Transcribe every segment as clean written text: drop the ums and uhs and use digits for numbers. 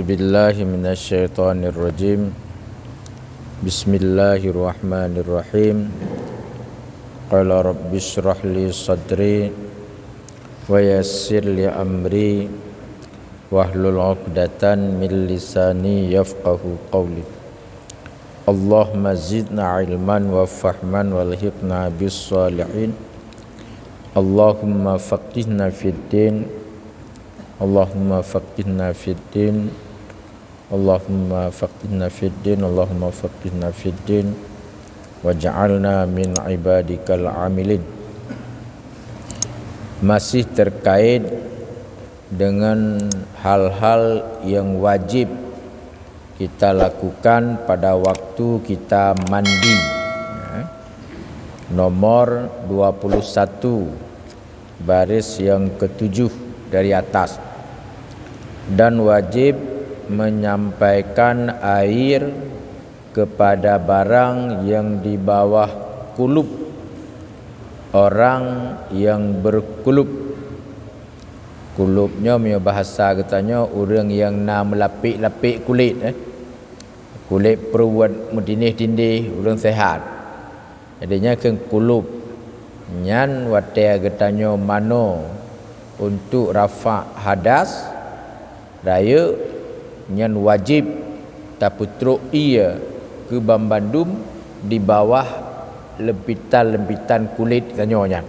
billahi minasyaitonir rajim. Bismillahirrahmanirrahim. Qala rabbi shrah li sadri wa yassir li amri wahlul 'uqdatan min lisani yafqahu qawli. Allahumma zidna ilman wa fahman walhiqna bis salihin. Allahumma faqihna fid din. Allahumma faqihna fid din. Allahumma faqihna fid din. Allahumma faqihna fid din waj'alna min ibadikal amilin. Masih terkait dengan hal-hal yang wajib kita lakukan pada waktu kita mandi. Nomor 21 baris yang ketujuh dari atas. Dan wajib menyampaikan air kepada barang yang di bawah kulub orang yang berkulub. Kulubnya punya bahasa katanya orang yang nak melapik-lapik kulit kulit peruat mendindih-dindih orang sehat. Jadinya ke kulub nyan watea katanya mano untuk rafa hadas raya nyan wajib taputruk ia ke Bambandum di bawah lempitan-lempitan kulit kanyonya.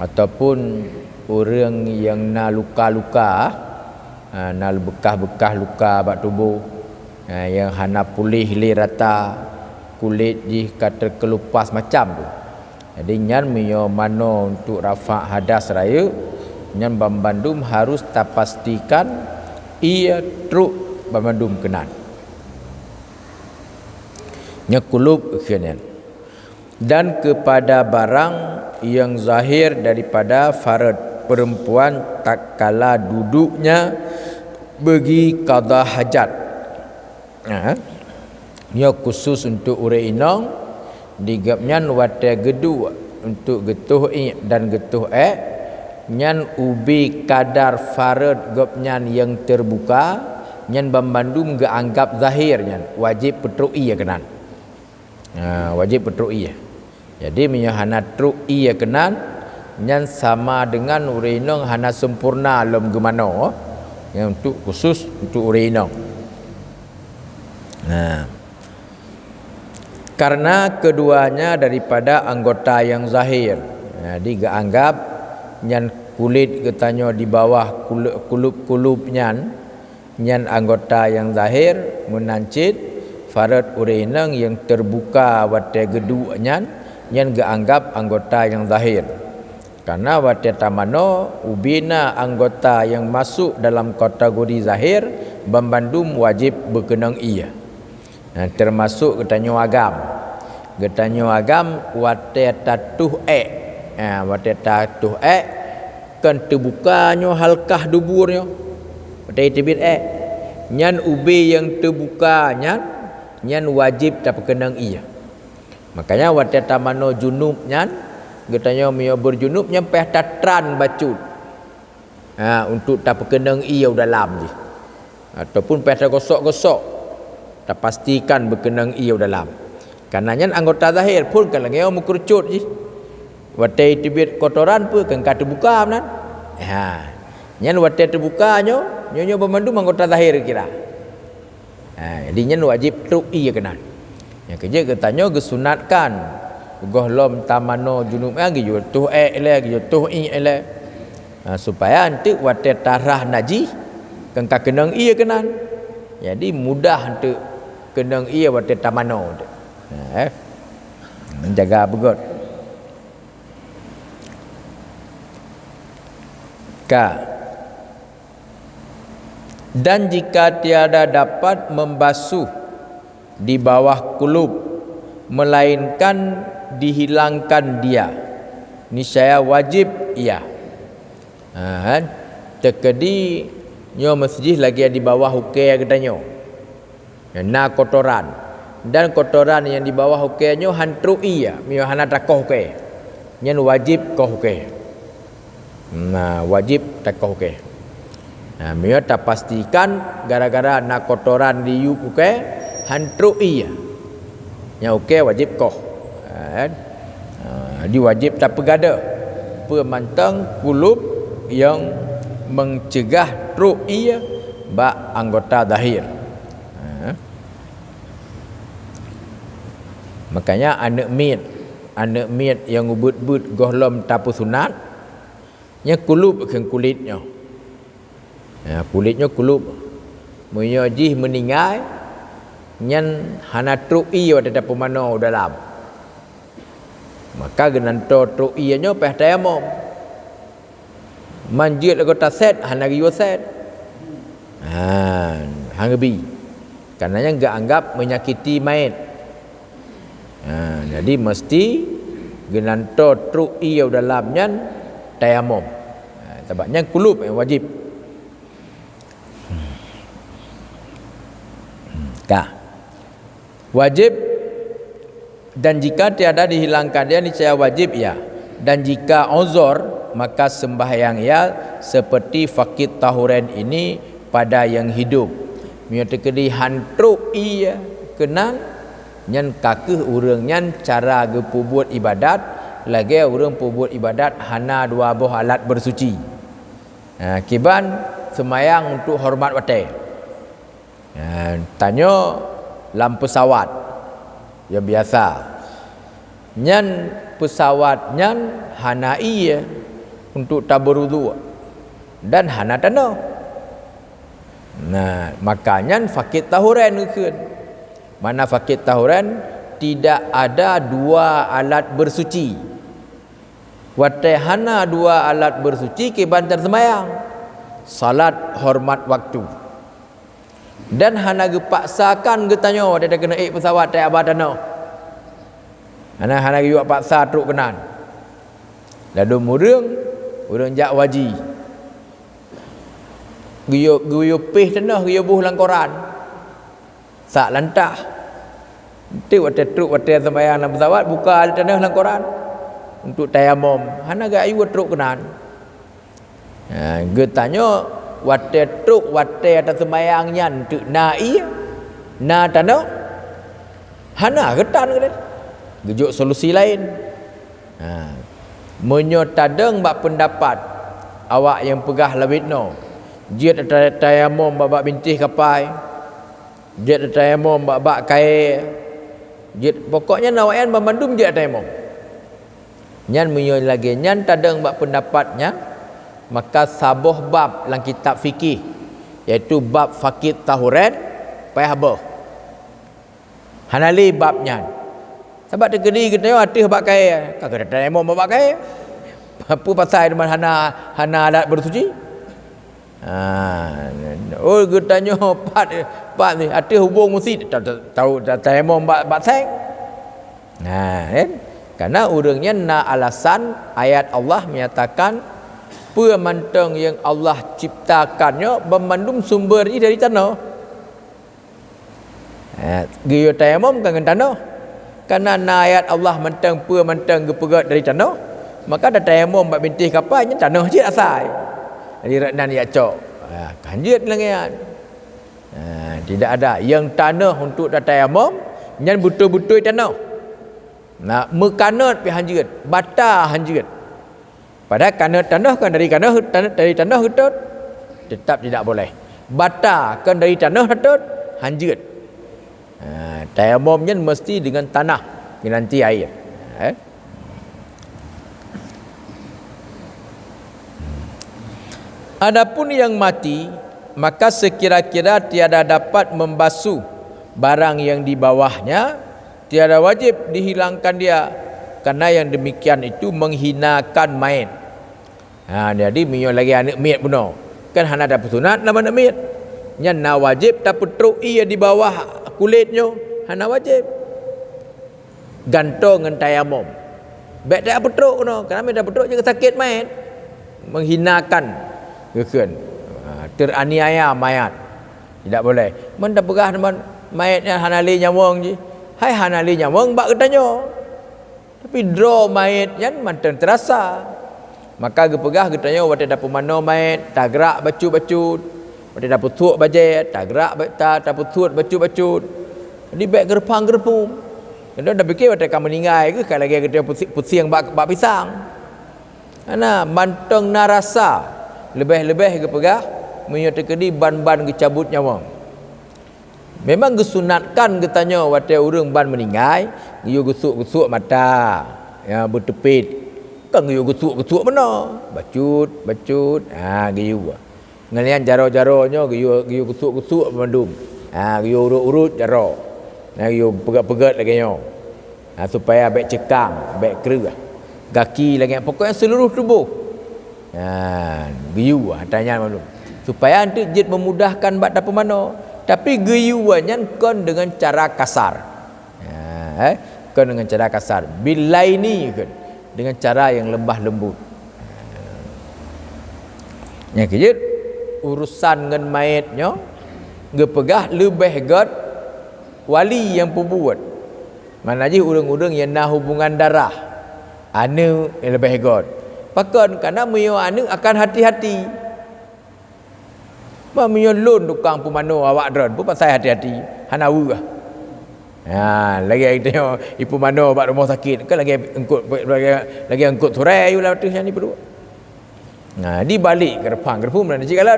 Ataupun orang yang nak luka-luka, nak bekas-bekas luka bak tubuh, yang hana pulih li rata kulit di kata kelupas macam tu. Jadi nyan mio mano untuk rafa hadas raya nyan Bambandum harus tapastikan ia truk Bambandum kenan nyakulub kenen. Dan kepada barang yang zahir daripada farad perempuan tak kala duduknya bagi qada hajat. Ia khusus untuk urang inang digapnyan wate gedu untuk getuh dan getuh nyan ubi kadar farad gapnyan yang terbuka nyan Bambandum ge anggap zahir nyan wajib petruk ia kenan. Wajib petruk ia. Jadi minyak hana truk ia kenan nyan sama dengan urinong hana sempurna lom gemano yang untuk khusus untuk urinong. Karena keduanya daripada anggota yang zahir. Jadi dianggap nyan kulit katanya di bawah kulub nyan anggota yang zahir menancit farad urinong yang terbuka wate gedu nyan dianggap anggota yang zahir. Karena wate tamano ubina anggota yang masuk dalam kategori zahir Bambandum wajib berkenang ia. Termasuk katanya agam. Katanya agam wate tatuh wate tatuh kan terbukanya halkah duburnya. Wate tibit nyan ubi yang terbuka nyan wajib tak berkenang ia. Makanya wate tamano junub nyan katanya mio berjunub nyampe tatran bacut. Untuk tak berkenang ia dalam je. Ataupun pesta gosok-gosok tak pastikan berkenang ia dalam. Karena nyan anggota zahir pun kalau ngeo mukurcut je. Wate tibit kotoran pun kan kata buka nan. Nyan wate terbukanya nyonya Bambandum anggota zahir kira. Jadi nyan wajib truk ia kenan. Yang kerja katanya gesunatkan gohlom tamano junub lagi jo tuh lagi jo tuh supaya nanti wate tarah najis kan kenang ia kenan. Jadi mudah untuk kenang ia wate tamano. Menjaga begot. Dan jika tiada dapat membasuh di bawah kulub melainkan dihilangkan dia, niscaya wajib ia. Terkedi nyo masjid lagi di bawah hukai katanya. Na kotoran dan kotoran yang di bawah hukai nyo hantru ia, mio hana takoh hukai. Nyen wajib koh hukai. Wajib takoh hukai. Mia tak pastikan gara-gara nak kotoran di yu uke hantruk iya. Yang uke wajib koh. Di wajib tak pegada. Pemantang kulub yang mencegah truk iya ba anggota zahir. Makanya anak meat yang ubut-ubut gohlom tapu sunat nya kulub ke kulitnya. Kulitnya kulub. Munyo jih meninggal nyan hana truk iyo ada tapu mano dalam. Maka genanto truk ianya peh tayamum. Manjit lagu taset hana riwa set. Hangbi. Karenanya enggak anggap menyakiti mayat. Jadi mesti genanto truk iyo dalamnya tayamum. Sebabnya kulub yang wajib. Wajib, dan jika tiada dihilangkan dia niscaya wajib ya. Dan jika uzur maka sembahyang ya seperti fakid tahuren ini pada yang hidup. Menyatakan hantruk ia kenan nyan kakeh urang nyan cara gepu buat ibadat lagi urang pu buat ibadat hana dua buah alat bersuci. Kiban semayang untuk hormat wate. Tanya lam pesawat yang biasa nyan pesawat nyan hana iya untuk tabarudu dan hana tanah. Makanya fakid tahuran keun. Mana fakid tahuran tidak ada dua alat bersuci. Wate hana dua alat bersuci ke bantar semayang salat hormat waktu. Dan hana gepaksakan getanyo dia kena pesawat tak abah tanah. Hana giwak paksa truk kenan. Lalu urang jak waji. Giyo pih tanah giyo buh langkoran. Sak lantah. Nanti waktu truk waktu sembahyang dalam pesawat buka tanah langkoran untuk tayamum. Hana gak ayu truk kenan. Getanyo wate truk wate atas semayangnya untuk na iya na tanah hana getan ke gejuk solusi lain. Menyo tadeng bak pendapat awak yang pegah lawitno jiat tayamum babak bintih kapai jiat tayamum babak kai jiat pokoknya nawayan memandum jiat tayamum nyan menyo lagi nyan tadeng bak pendapatnya. Maka sabuh bab dalam kitab fikih iaitu bab fakid tahuran payah bah hanali babnya sebab terkedi kita hati pakai kagak ada demo pakai apa pasal dengan hana alat bersuci. Getanyo pat ni hati hubung mesti tahu demo bak seng. Karena urangnya na alasan ayat Allah menyatakan pemantang yang Allah ciptakannya memandum sumber ini dari tanah. Giyo tayamum kan tanah. Karena ayat Allah mantang pemantang gepegat dari tanah, maka ada tayamum bak bintih kapalnya tanah je asal. Jadi raknan ya cok. Kanjut lengan. Tidak ada yang tanah untuk tayamum, yang betul-betul tanah. Mekanat pi hanjut, bata hanjut. Padahal tanah kan dari tanah hutut tetap tidak boleh. Bata kan dari tanah hutut hanjut. Tayamumnya mesti dengan tanah ganti air. Adapun yang mati maka sekira-kira tiada dapat membasuh barang yang di bawahnya, tiada wajib dihilangkan dia, karena yang demikian itu menghinakan mayat. Jadi minyak lagi anak mayat benar. Kan hana dapat sunat nama anak mayat. Nya na wajib dapat truk ia di bawah kulitnya, hana wajib. Gantung dengan tayamum. Baik tak apa truk no, kerana dapat truk juga sakit mayat. Menghinakan kekan. Teraniaya mayat. Tidak boleh. Men dah pegah teman mayatnya hanali nyawang je. Hai hanali nyawang bak katanya. Tapi draw mayatnya mantan terasa. Maka gepegah getanya wate dapur mano mai tagrak bacut-bacut. Wate dapur tuak bajet tagrak dapur tuak bacut-bacut. Di baik gerpang-gerpum. Kita dah fikir wate kamu meninggal ke kalau lagi kita pusing bak pisang. Ana manteng narasa lebih-lebih gepegah menyata kedi ban-ban gecabut nyawa. Memang gesunatkan getanya wate urang ban meninggal, giu gusuk-gusuk mata. Ya bertepit. Kan giu gusuk-gusuk mana? Bacut, giu. Ngalian jaro-jaronya giu gusuk-gusuk mandum. Giu urut-urut jaro. Giu pegat-pegat lagi nyo. Supaya baik cekang, baik kerah. Kaki lagi pokoknya seluruh tubuh. Giu tanya mandum. Supaya nanti jid memudahkan bak dapur mana. Tapi giuannya kon dengan cara kasar. Kon dengan cara kasar. Bilaini kan dengan cara yang lembah lembut. Yang kejut urusan dengan mayatnya gepegah lebih god wali yang pembuat. Mana je urang-urang yang nak hubungan darah. Anu yang lebih god. Pakon kerana meyo anu akan hati-hati. Meyo lun tukang pemano awak dron pun pasal hati-hati. Hanawu lah. Lagi tengok ibu mano bak rumah sakit kan lagi angkut surai ulah tu yang ni perlu. Di balik gerpung dan jikalan.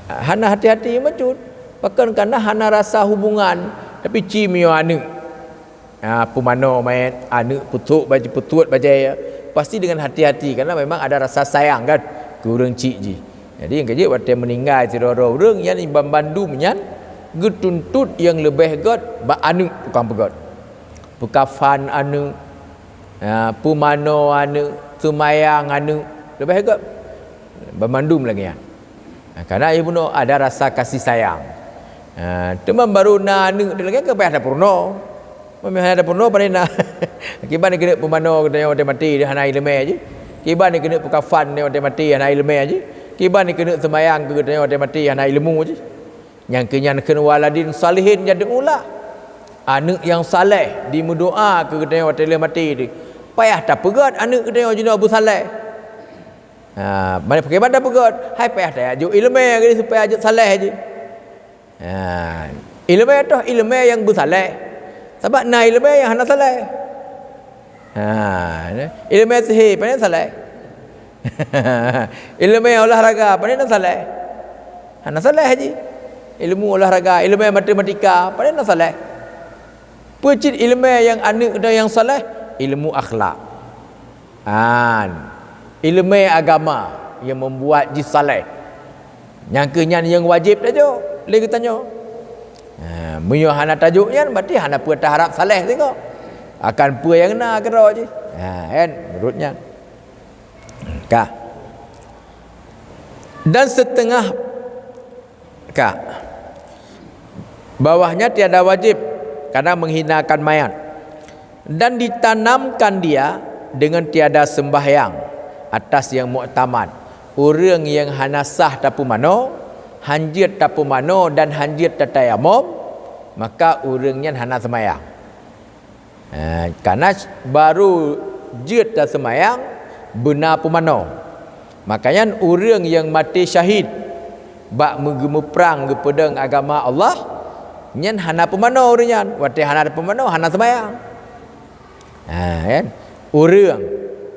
Hana hati-hati macam bahkan kerana hana rasa hubungan tapi cimio anu. Pemano main anu putuk baju pasti dengan hati-hati kerana memang ada rasa sayang kan ke urang cik ji. Jadi yang kerja waktu meninggal cerita orang yang ibam bandu menyan getuntut yang lebih god ba anu bukan pegot pukafan anu pumano anu sumayang anu lebih god bermandum lagi ya. Karena ibu ada rasa kasih sayang. Teman baru na anu lagi ke payah dapurno memang ada dapurno pada na kiban kena pumano kena orang mati dia hana ilmu aje kiban kena pukafan dia orang mati hana ilmu aje kiban kena sumayang kena orang mati hana ilmu aje. Yang kena waladin salihin jadi ulah anak yang saleh di berdoa ke kedai waktu dia mati tu payah tak pegat anak kedai jenis Abu Saleh. Mana pakai mana pegat hai payah tak ajuk ilmu ke supaya ajuk saleh aje. Ilmu tu ilmu yang Abu Saleh sebab na ilmu yang hana saleh. Ilmu sihir pandai saleh. Ilmu olahraga pandai saleh. Hana saleh aje. Ilmu olahraga, ilmu matematika, pada nak saleh. Pecit ilmu yang anak dan yang saleh, ilmu akhlak. Ilmu agama yang membuat ji saleh. Yang kenyan yang wajib tajuk, lagi tanya. Muyo hana tajuknya berarti hana pun harap saleh tengok. Akan apa yang nak kira je. Kan menurutnya. Dan setengah bawahnya tiada wajib karena menghinakan mayat dan ditanamkan dia dengan tiada sembahyang atas yang muktamad. Orang yang hana sah tapu mano, hanjit tapu mano dan hanjit tatayamum, maka orangnya hana sembahyang. Karena baru jid tak sembahyang benar pumano. Makanya orang yang mati syahid bak perang ke pedang agama Allah nyan hana pemano orangnya wate hana pemano hana sembahyang. Kan orang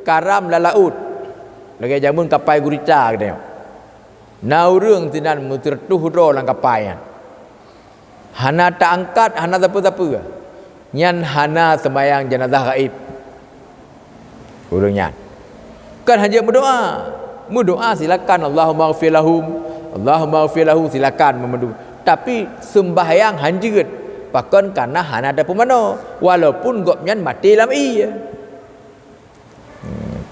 karam lalaut lagi jamun kapal gurita kita na orang tinan mutertuh ro lang kapal hana tak angkat hana apa-apa nyan hana sembahyang jenazah gaib orangnya kan hanya berdoa silakan Allahumma ighfir lahum silakan memandu. Tapi sembahyang hanjut pakon karena hana ada pemano walaupun gopnya mati dalam iya.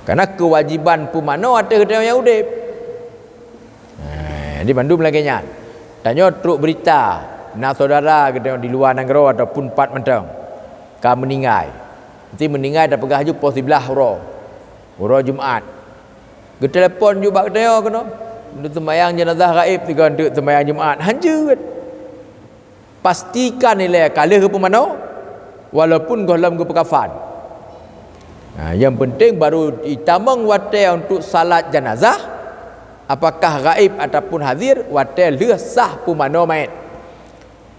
Karena kewajiban pemano ada kedai yang udip. Di Bandung lagi nya. Tanya truk berita nak saudara kedai di luar negara ataupun pat mentang ka meninggal. Nanti meninggal dah pegah haju pos sebelah hura Jumaat. Ke telefon juga kedai kena untuk sembahyang jenazah gaib tiga untuk sembahyang Jumaat hanjut. Pastikan nilai kalah ke pemano walaupun dalam ke pekafan. Yang penting baru ditamang watel untuk salat jenazah, apakah gaib ataupun hadir, watel leh sah pumano mayit.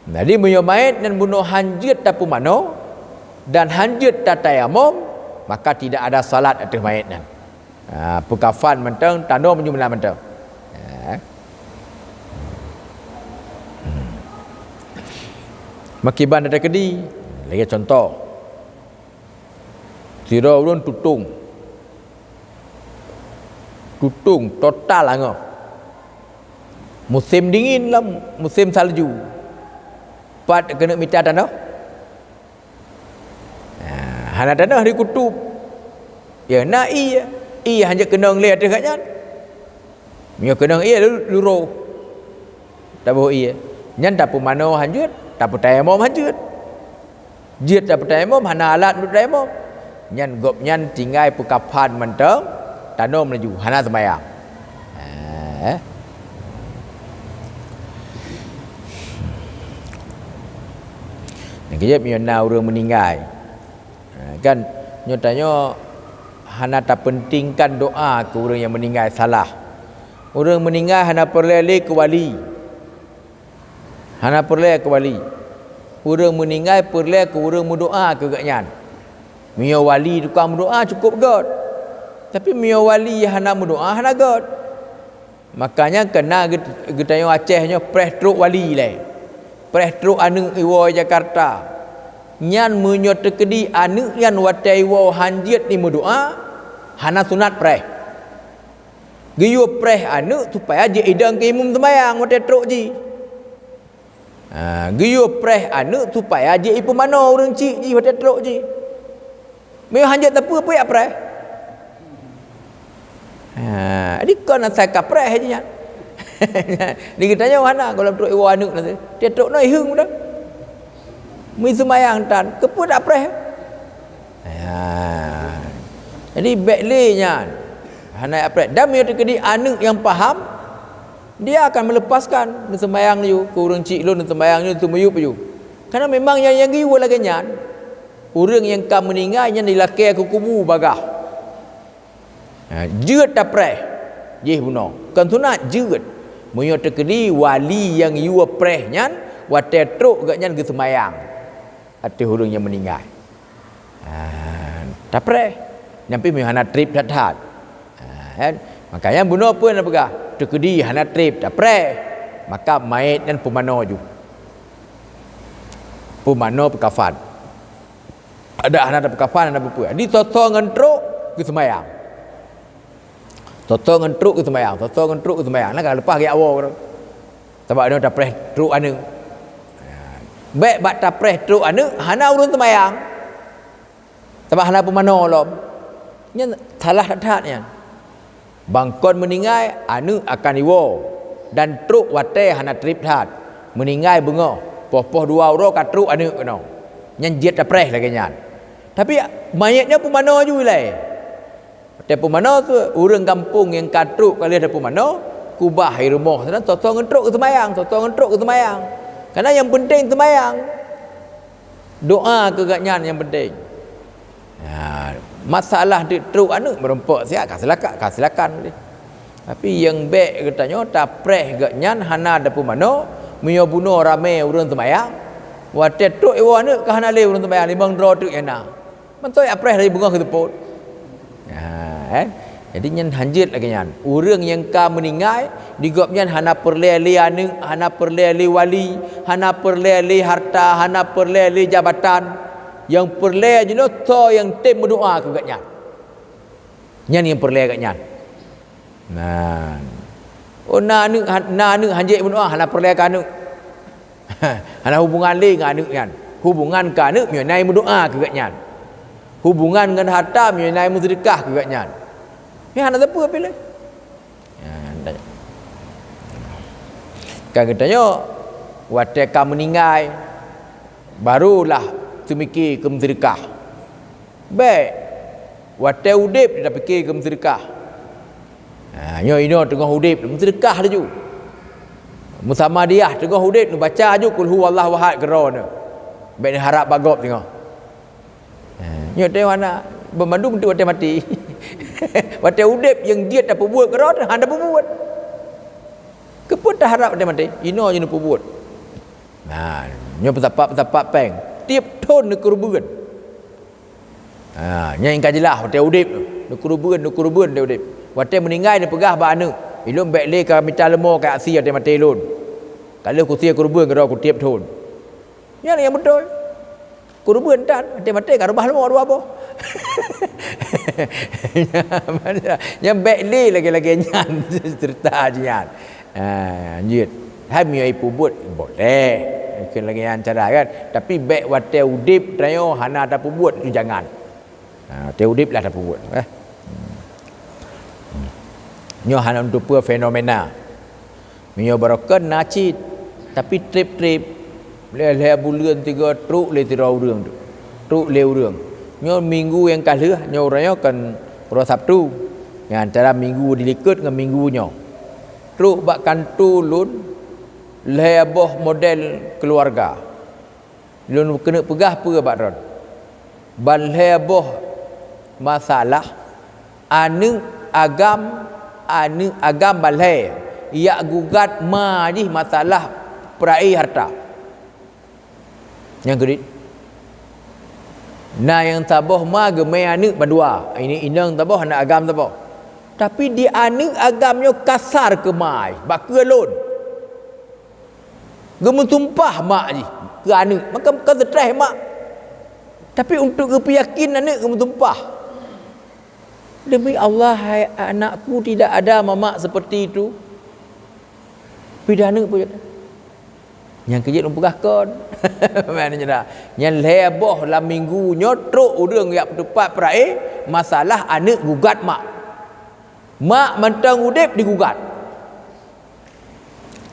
Jadi munyo mayit dan bunuh hanjit ta pumano dan hanjit ta tayamum, maka tidak ada salat atas mayit nan. Pekafan mentang tanda menjumlah mentang. Makiban ada kedi. Lagi contoh. Tira ulun tutung. Tutung total lah ngah. Musim dingin lah, musim salju. Pat kena minta tanah. Hana tanah di kutub. Ya nak iya. Iya hanya kena ngelihat dia katnya. Mio kena iya luro. Tak boleh iya. Nyan tak pun mana hanjut, tak pun tayamum hanjut. Jit tak pun tayamum, hana alat untuk tayamum. Nyan gop nyan tinggal pekapan mentang, tanam melaju, hana sembahyang. Yang kejap mio na orang meninggal. Kan nyo tanya hana tak pentingkan doa ke orang yang meninggal salah. Orang meninggal hana perlu ke wali. Hana perlu ke wali. Orang meninggal perlu ke orang berdoa ke gaknyan. Mio wali tukang berdoa cukup god. Tapi mio wali hana berdoa hana god. Makanya kena getanya Acehnya preh truk wali le. Preh truk anu iwo Jakarta. Nyan menyo tekedi anu yan watai iwo hanjit ni berdoa hana sunat preh. Giyo preh anu supaya je idang ke imam sembahyang watai truk ji. Giyo preh anu supaya je ipu mano orang cik ji watai truk ji. Meo hanjit apa ya preh. Jadi kau nak saya preh je nya. Ni kita tanya mana kalau truk iwo anu nanti. Dia truk noi hung dah. Mi sembahyang tan kepu dak preh. Jadi baiknya hana preh dan meo tekedi anu yang faham dia akan melepaskan sembahyang you ke orang cik lu sembahyang you tu meyu peyu. Karena memang yang giwa lagi nyan. Orang yang kam meninggal yang dilakai ke kubu bagah. Jeut dak preh. Jih buno. Kan sunat jeut. Meo tekedi wali yang you preh nyan wate truk gak nyan ke sembahyang. Hati orang yang meninggal. Tak preh. Nyampi meo hana trip dat-dat. Makanya bunuh pun nak pegah. Tekedi hana trip tak preh. Maka mayit dan pemano ju. Pemano pekafan. Ada hana pekafan ada apa. Di toto ngentruk ke sembahyang. Toto ngentruk ke sembahyang. Toto ngentruk ke sembahyang. Nak lepas ke awal. Sebab dia tak preh truk anu. Baik bak tak preh truk anu hana urun sembahyang. Sebab hana pemano lom. Nya salah dat-datnya. Bangkon meninggal anu akan iwo dan truk wate hana trip dat. Meninggal bunga. Poh-poh dua euro kat truk anu kena. Nyan jet tak preh lagi nyan. Tapi mayatnya pemano ju lai. Wate pemano tu urang kampung yang kat truk kali ada pemano kubah hai rumah sana toto ngentruk ke sembahyang, toto ngentruk ke sembahyang. Karena yang penting sembahyang. Doa ke gaknyan yang penting. Masalah di truk anu merempok siap kasilakan dia. Tapi yang baik katanya tak preh gaknyan hana ada pemano mio bunuh rame urang sembahyang. Wate truk iwo anu ke hana le urang sembahyang limang dro truk yana. Mentoi apreh dari bunga ke teput. Jadi nyan hanjit lagi nyan. Urang yang ka meninggal digop nyan hana perle anu, hana perle wali, hana perle harta, hana perle jabatan. Yang perle je no to yang tem berdoa ke kat nyan. Nyan yang perle kat nyan. Nah. Oh na anu hanjit berdoa hana perle ka anu. Hana hubungan le dengan anu nyan. Hubungan ka anu mio nai berdoa ke kat nyan. Hubungan dengan harta mio nai sedekah ke kat nyan. Ni hana apa pilih. Kan katanya wate ka meninggal barulah mikir ke sedekah. Baik. Wate udip dia dah fikir ke sedekah. Nyo ino tengah udip sedekah laju. Musamadiyah tengah udip baca aju kul huwallahu ahad geron. Baik harap bagop tengok. Nyo tengok mana Bermandu untuk watai mati. Watai udip yang dia tak buat kerana hang tak buat. Keput tak harap watai mati. Ino je nak buat. Nah, nyo petapa peng. Tiap ton nak kerubuan. Nya yang kajilah watai udip. Nak kerubuan watai udip. Watai meninggal nak pegah ba anu. Ilum baik le ka minta lemo ka aksi watai mati lun. Kalau ku sia kerubuan ke aku tiap ton. Yang betul. Kerubuan tan watai mati ka rumah lemo dua apa. Yang baik le lagi-lagi nyan cerita nyan. Anjir. Hai mi ai pubut boleh. Mungkin lagi yang cara kan. Tapi baik watai udip trayo hana tak pubut tu jangan. Watai udip lah tak pubut. Nyo hana untuk pua fenomena. Mio barokan nacit tapi trip-trip le bulan 3 truk le 3 urang tu. Truk le urang. Nyo minggu yang kalah nyo orangnya kan pada Sabtu. Yang antara minggu dilikut dengan minggunya. Truk bak kantu lun leboh model keluarga. Lun kena pegah apa bak ron. Ban leboh masalah anu agam balai ia gugat majih masalah perai harta. Yang kedua nah yang tabah ma gemai anak berdua. Ini inang tabah anak agam tabah. Tapi di anak agamnya kasar ke mai. Bak kelon. Gemun tumpah mak je ke anak. Maka kau stres mak. Tapi untuk keyakinan anak gemun tumpah. Demi Allah hai anakku tidak ada mamak seperti itu. Pidana pun yang kejut lumpugah kon. Maknanya dah. Yang leboh dalam minggu nyotruk urang yang tepat perai masalah anak gugat mak. Mak mentang udip digugat.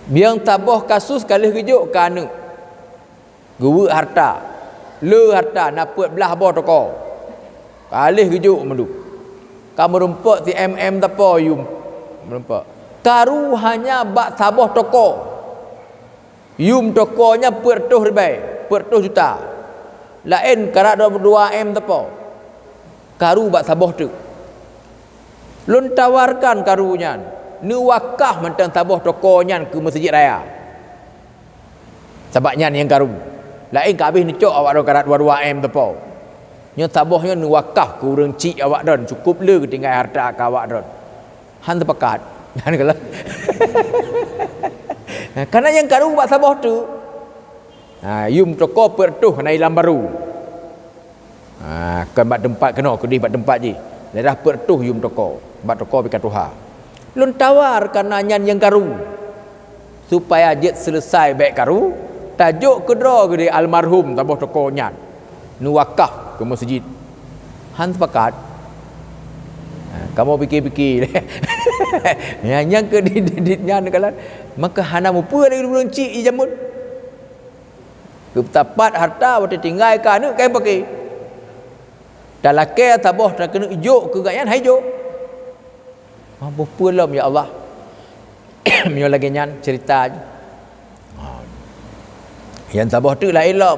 Biang tabah kasus kalih kejut ke anak. Gua harta. Le harta naput belah bawah toko. Kalih kejut mendu. Kamu rumput di tapo yum. Merempak. Karu hanya bak tabah toko. Yum tokonya pertuh ribai, pertuh juta. Lain karak 22 tapo. Karu bak tabah tu. Lun tawarkan karunya. Ni wakah mentang tabah tokonya ke masjid raya. Sebabnya yang karu. Lain ke habis ni cok awak dah karak 22 tapo. Nya tabahnya ni wakaf ke urang cik awak don cukup le tinggal harta ke awak don. Han terpekat. Kan kalau. Karena yang karu buat tabah tu. Yum toko pertuh nai lam baru. Kan bat tempat kena ke di bat tempat je. Dah pertuh yum toko. Bat toko pikat tuha. Lun tawar karena yang karu. Supaya jet selesai baik karu, tajuk kedra ke almarhum tabah toko nyan. Nu wakaf ke masjid. Han sepakat. Kamu fikir-fikir. yang ke diditnya nekalan. Maka hana mupa lagi belum cik jamun. Ketapat harta waktu tinggal ke anak kain pakai. Dah laki tabah dah kena ijuk ke gayan hijau. Mampu pulam ya Allah. Mio lagi nyan cerita je. Yang tabah tu lain lah.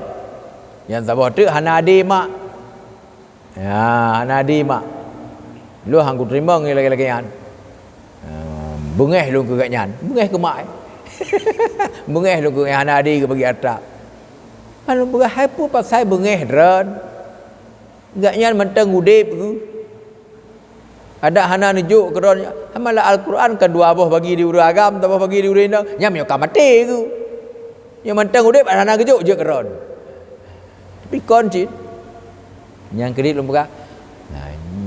Yang tabah tu hana adi mak. Ya, hana adi mak. Lu hang ku terima ngi lagi-lagi yan. Bengeh lu ke kat nyan. Bengeh ke mak. Bengeh lu ke hana adi ke bagi harta. Kalau bengeh apa pasal bengeh dran. Gak nyan mentang udip ke. Ada hana nujuk keron. Hamalah Al-Quran kan dua abah bagi di urang agam, tabah bagi di urang indang. Nyam yo kamate ke. Yang mentang udip hana kejuk je keron. Tapi koncit yang kedip lu pegah.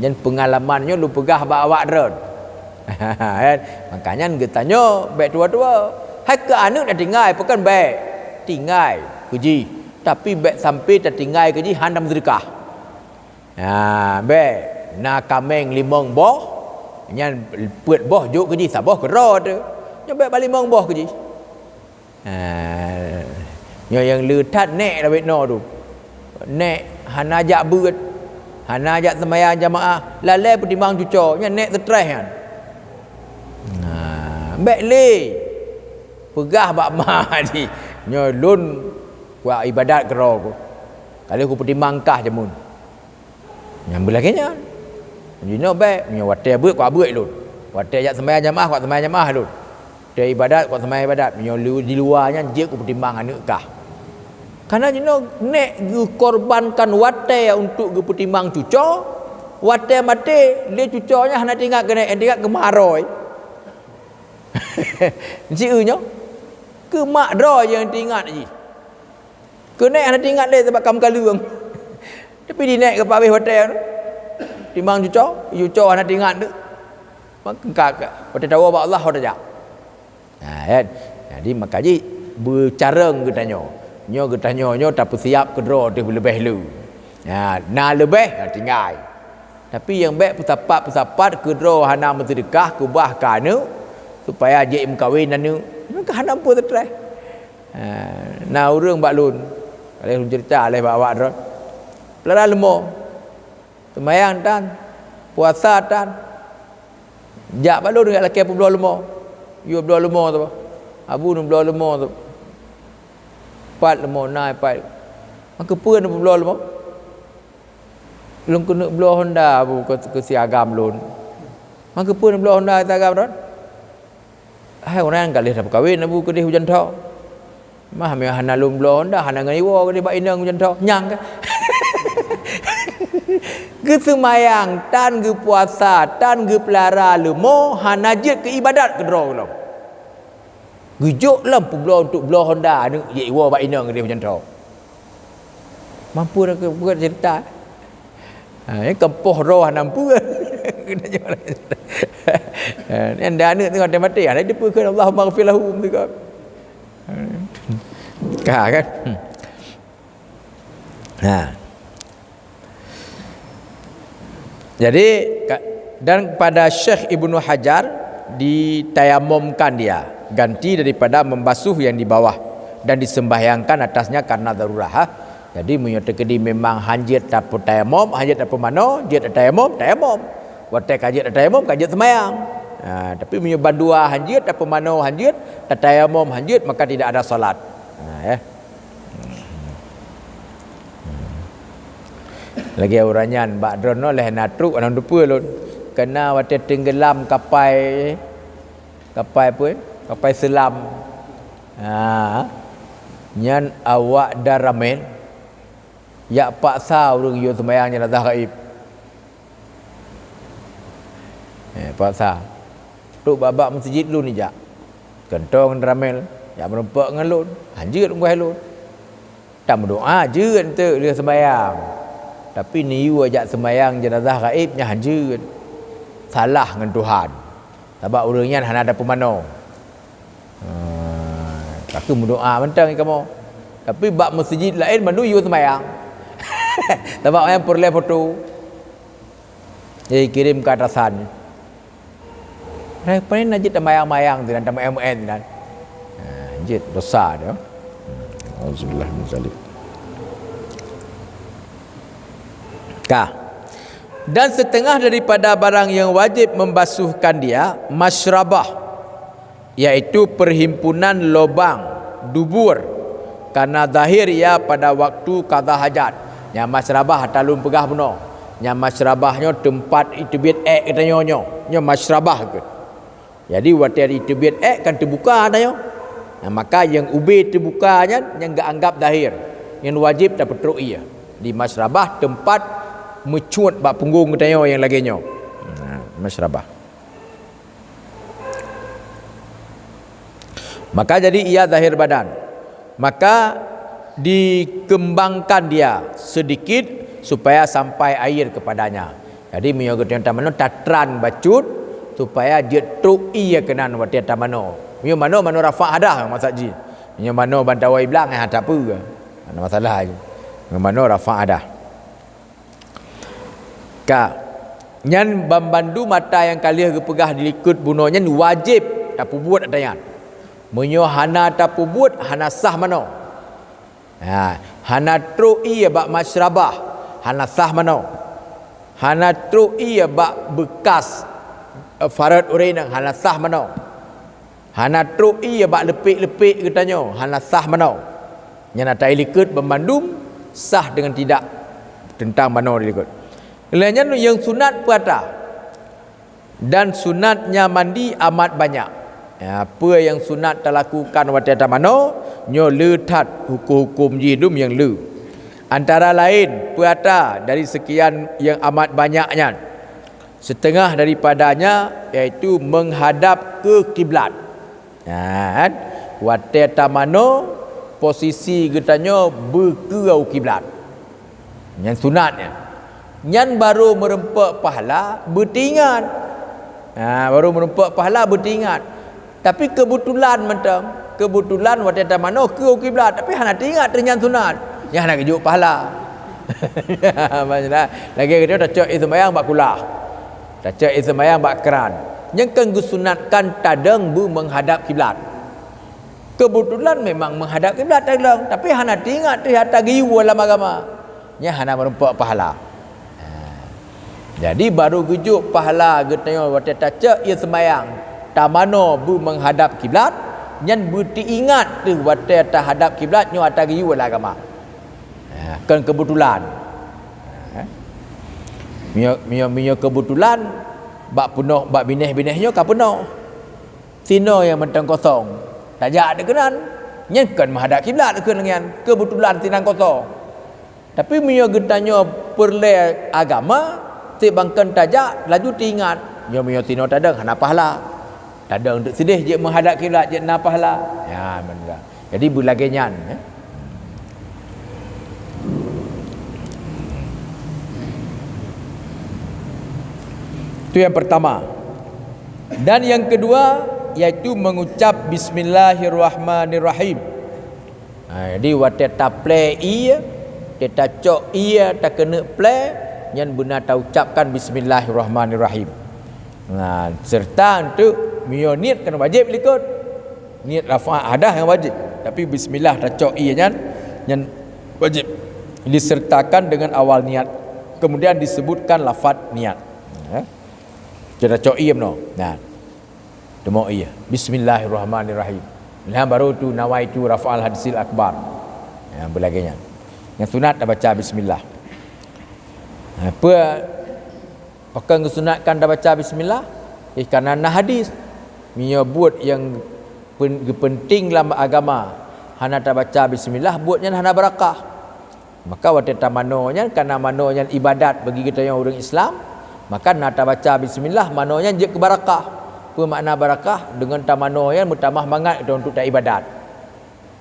Yang pengalamannya lu pegah bak awak dron. Makanya kita tanya baik tua-tua. Hai ke anak dah tinggal bukan baik. Tinggal keji. Tapi baik sampai tak tinggal keji handam sedekah. Baik nak kameng 5 boh. Yang puat boh juk keji sabah kerot. Yang baik balik 5 boh keji. Yang letat nek dah baik no tu. Nek hana ajak berat. Hana ajak sembahyang jamaah. Lalai pertimbang cucuk. Nya nek stres kan. Baik le. Pegah bak ma ni. Nya lun buat ibadat kero ku. Kalau aku pertimbang kah jamun. Yang belakangnya Jino baik punya watai buat kuat buat lu. Watai ajak sembahyang jamaah kuat sembahyang jamaah lu. Dia ibadat kuat sembahyang ibadat. Punya di luarnya dia ku pertimbang anak kah. Karena jino nek korbankan watai untuk pertimbang cucok. Watai mati dia cucoknya hendak tinggal kena tinggal ke maroi. Ciunya ke mak ro yang tinggal je. Kena hendak tinggal dia sebab kamu kaluang. Tapi dia naik ke pawis watai tu. Timbang cucok hendak tinggal tu. Maka kakak watai tahu apa Allah dah jak. Kan. Jadi makanya bercara getanya. Nyo getanya nyo tak siap ke draw dia lebih lu. Nah lebih tinggal. Tapi yang baik pesapat kedua hana mentedekah kubah kanu supaya je mkawin nanu maka hana pun tertrai. Nah urang baklun kalau cerita oleh bawa ron pelara lemo sembahyang tan puasa tan jak baklun dekat laki apa belah lemo you belah lemo tu abu nu belah lemo tu pat lemo naik pat maka pun belah lemo belum kena belah Honda ke siagam lun. Maka pun belah Honda siagam ron. Hai orang enggak leh dah berkahwin abu ke dia hujan tau. Mah me hana lun belah Honda hana ngaiwa ke dia bak inang hujan tau. Nyang ke. Ke semayang tan ke puasa tan ke pelara lemo hana jet ke ibadat ke draw lo. Gujuk lampu belah untuk belah Honda ni ye iwa bak inang ke dia hujan tau. Mampu dah ke buat cerita. Ini kempoh roh nampu ni anda anak tengok dia mati ada dia pun Allah maghfir lahum juga kan jadi dan pada Syekh Ibnu Hajar ditayamumkan dia ganti daripada membasuh yang di bawah dan disembahyangkan atasnya karena darurah. Jadi menyatakan memang hanjit tak tayamum, hanjit tak mano, jit tayamum. Watai kajit tayamum, kajit semayang. Tapi menyebab dua hanjit tak mano hanjit, tak tayamum hanjit maka tidak ada solat. Lagi uranyan bak drone oleh natruk orang dupa lun. Kena watai tenggelam kapai apa? Kapai selam. Nyan awak daramen ya paksa urang yo sembahyang jenazah gaib. Paksa. Tuk babak masjid lu ni jak. Kentong ramel, ya merempak dengan lun. Anjir ngoi lun. Tak berdoa je ente dia sembahyang. Tapi ni you ajak sembahyang jenazah gaib nya anjir. Salah dengan Tuhan. Sebab urangnya hana ada pemano. Aku berdoa mentang kamu. Tapi bab masjid lain mandu you sembahyang. Sebab yang perlu foto dia kirim ke atasan mereka ni najib mayang-mayang dan mayang-mayang dan najib dosa dia. Auzubillah min zalik. Dan setengah daripada barang yang wajib membasuhkan dia masyrabah, iaitu perhimpunan lubang dubur karena zahir ia pada waktu qada hajat. Yang masyrabah talun pegah benar. Yang masyrabahnya tempat itu biat katanya nya masyrabah ke. Jadi waktu itu biat kan terbuka katanya. Maka yang ubi terbukanya yang enggak anggap zahir. Yang wajib dapat ru'iyah. Di masyrabah tempat mecuat bak punggung katanya yang laginya. Masyrabah. Maka jadi ia zahir badan. Maka dikembangkan dia sedikit supaya sampai air kepadanya. Jadi menyogot yang tamano tatran bacut supaya dia truk ia kenan wati tamano. Mio mano rafa ada masak ji. Mio mano bantawai bilang tak apa. Ada masalah je. Mio mano rafa ada. Nyan bambandu mata yang kalian kepegah dilikut bunuhnya wajib tak buat atayan. Menyo hana tak buat hana sah mano. Hana tru'i bak masyrabah hana sah mano. Hana tru'i bak bekas farad urin hana sah mano. Hana tru'i bak lepik-lepik katanya hana sah mano. Nyana tai likut bembandum sah dengan tidak tentang mano dilikut. Lainnya yang sunat puasa. Dan sunatnya mandi amat banyak. Apa yang sunat terlakukan waktu tamano nyo letat hukum-hukum jidum yang le. Antara lain puasa dari sekian yang amat banyaknya. Setengah daripadanya iaitu menghadap ke kiblat. Waktu tamano posisi getanyo berkerau kiblat. Yang sunatnya. Yang baru merempak pahala bertingat. Baru merempak pahala bertingat. Tapi kebetulan macam kebetulan waktu tamano kerau kiblat tapi hana tingat dengan sunat. Yang nak kejuk pahala. Lagi kita dah cak sembahyang bak kulah. Dah cak sembahyang bak keran. Yang kan disunatkan tadang bu menghadap kiblat. Kebetulan memang menghadap kiblat tadang tapi hana tingat di atas giwa dalam agama. Nya hana merempak pahala. Jadi baru kejuk pahala getanya waktu cak ia sembahyang. Tamano bu menghadap kiblat nyan berti ingat tu waktu hadap kiblat nyo atas giwa dalam agama. Kan kebetulan mio kebetulan bak penuh bak bineh-binehnya ka penuh sino yang mentang kosong tajak dekenan nyen kan menghadap kiblat dekenan kebetulan tinang kosong tapi mio getanyo perle agama tibangkan tajak laju tingat mio sino tadang hana pahala tadang untuk sedih je menghadap kiblat je na pahala benar jadi bulagenyan itu yang pertama. Dan yang kedua iaitu mengucap bismillahirrahmanirrahim. Jadi waktu ta play ia, ta cok ia ta kena play yang benar ta ucapkan bismillahirrahmanirrahim. Serta untuk mio niat kena wajib ikut. Niat rafa ada yang wajib, tapi bismillah ta cok ia yang wajib disertakan dengan awal niat. Kemudian disebutkan lafaz niat. Kita cok iya no. Demo iya. Bismillahirrahmanirrahim. Nah baru tu nawaitu rafa'al hadisil akbar. Yang belagainya. Yang sunat dah baca bismillah. Apa pakai sunatkan dah baca bismillah? Kerana na hadis mio buat yang penting dalam agama. Hana dah baca bismillah buatnya hana barakah. Maka waktu tamanonya karena manonya ibadat bagi kita yang orang Islam. Maka nak baca bismillah maknanya je ke barakah. Apa makna barakah? Dengan tamano yang mutamah mangat kita untuk tak ibadat.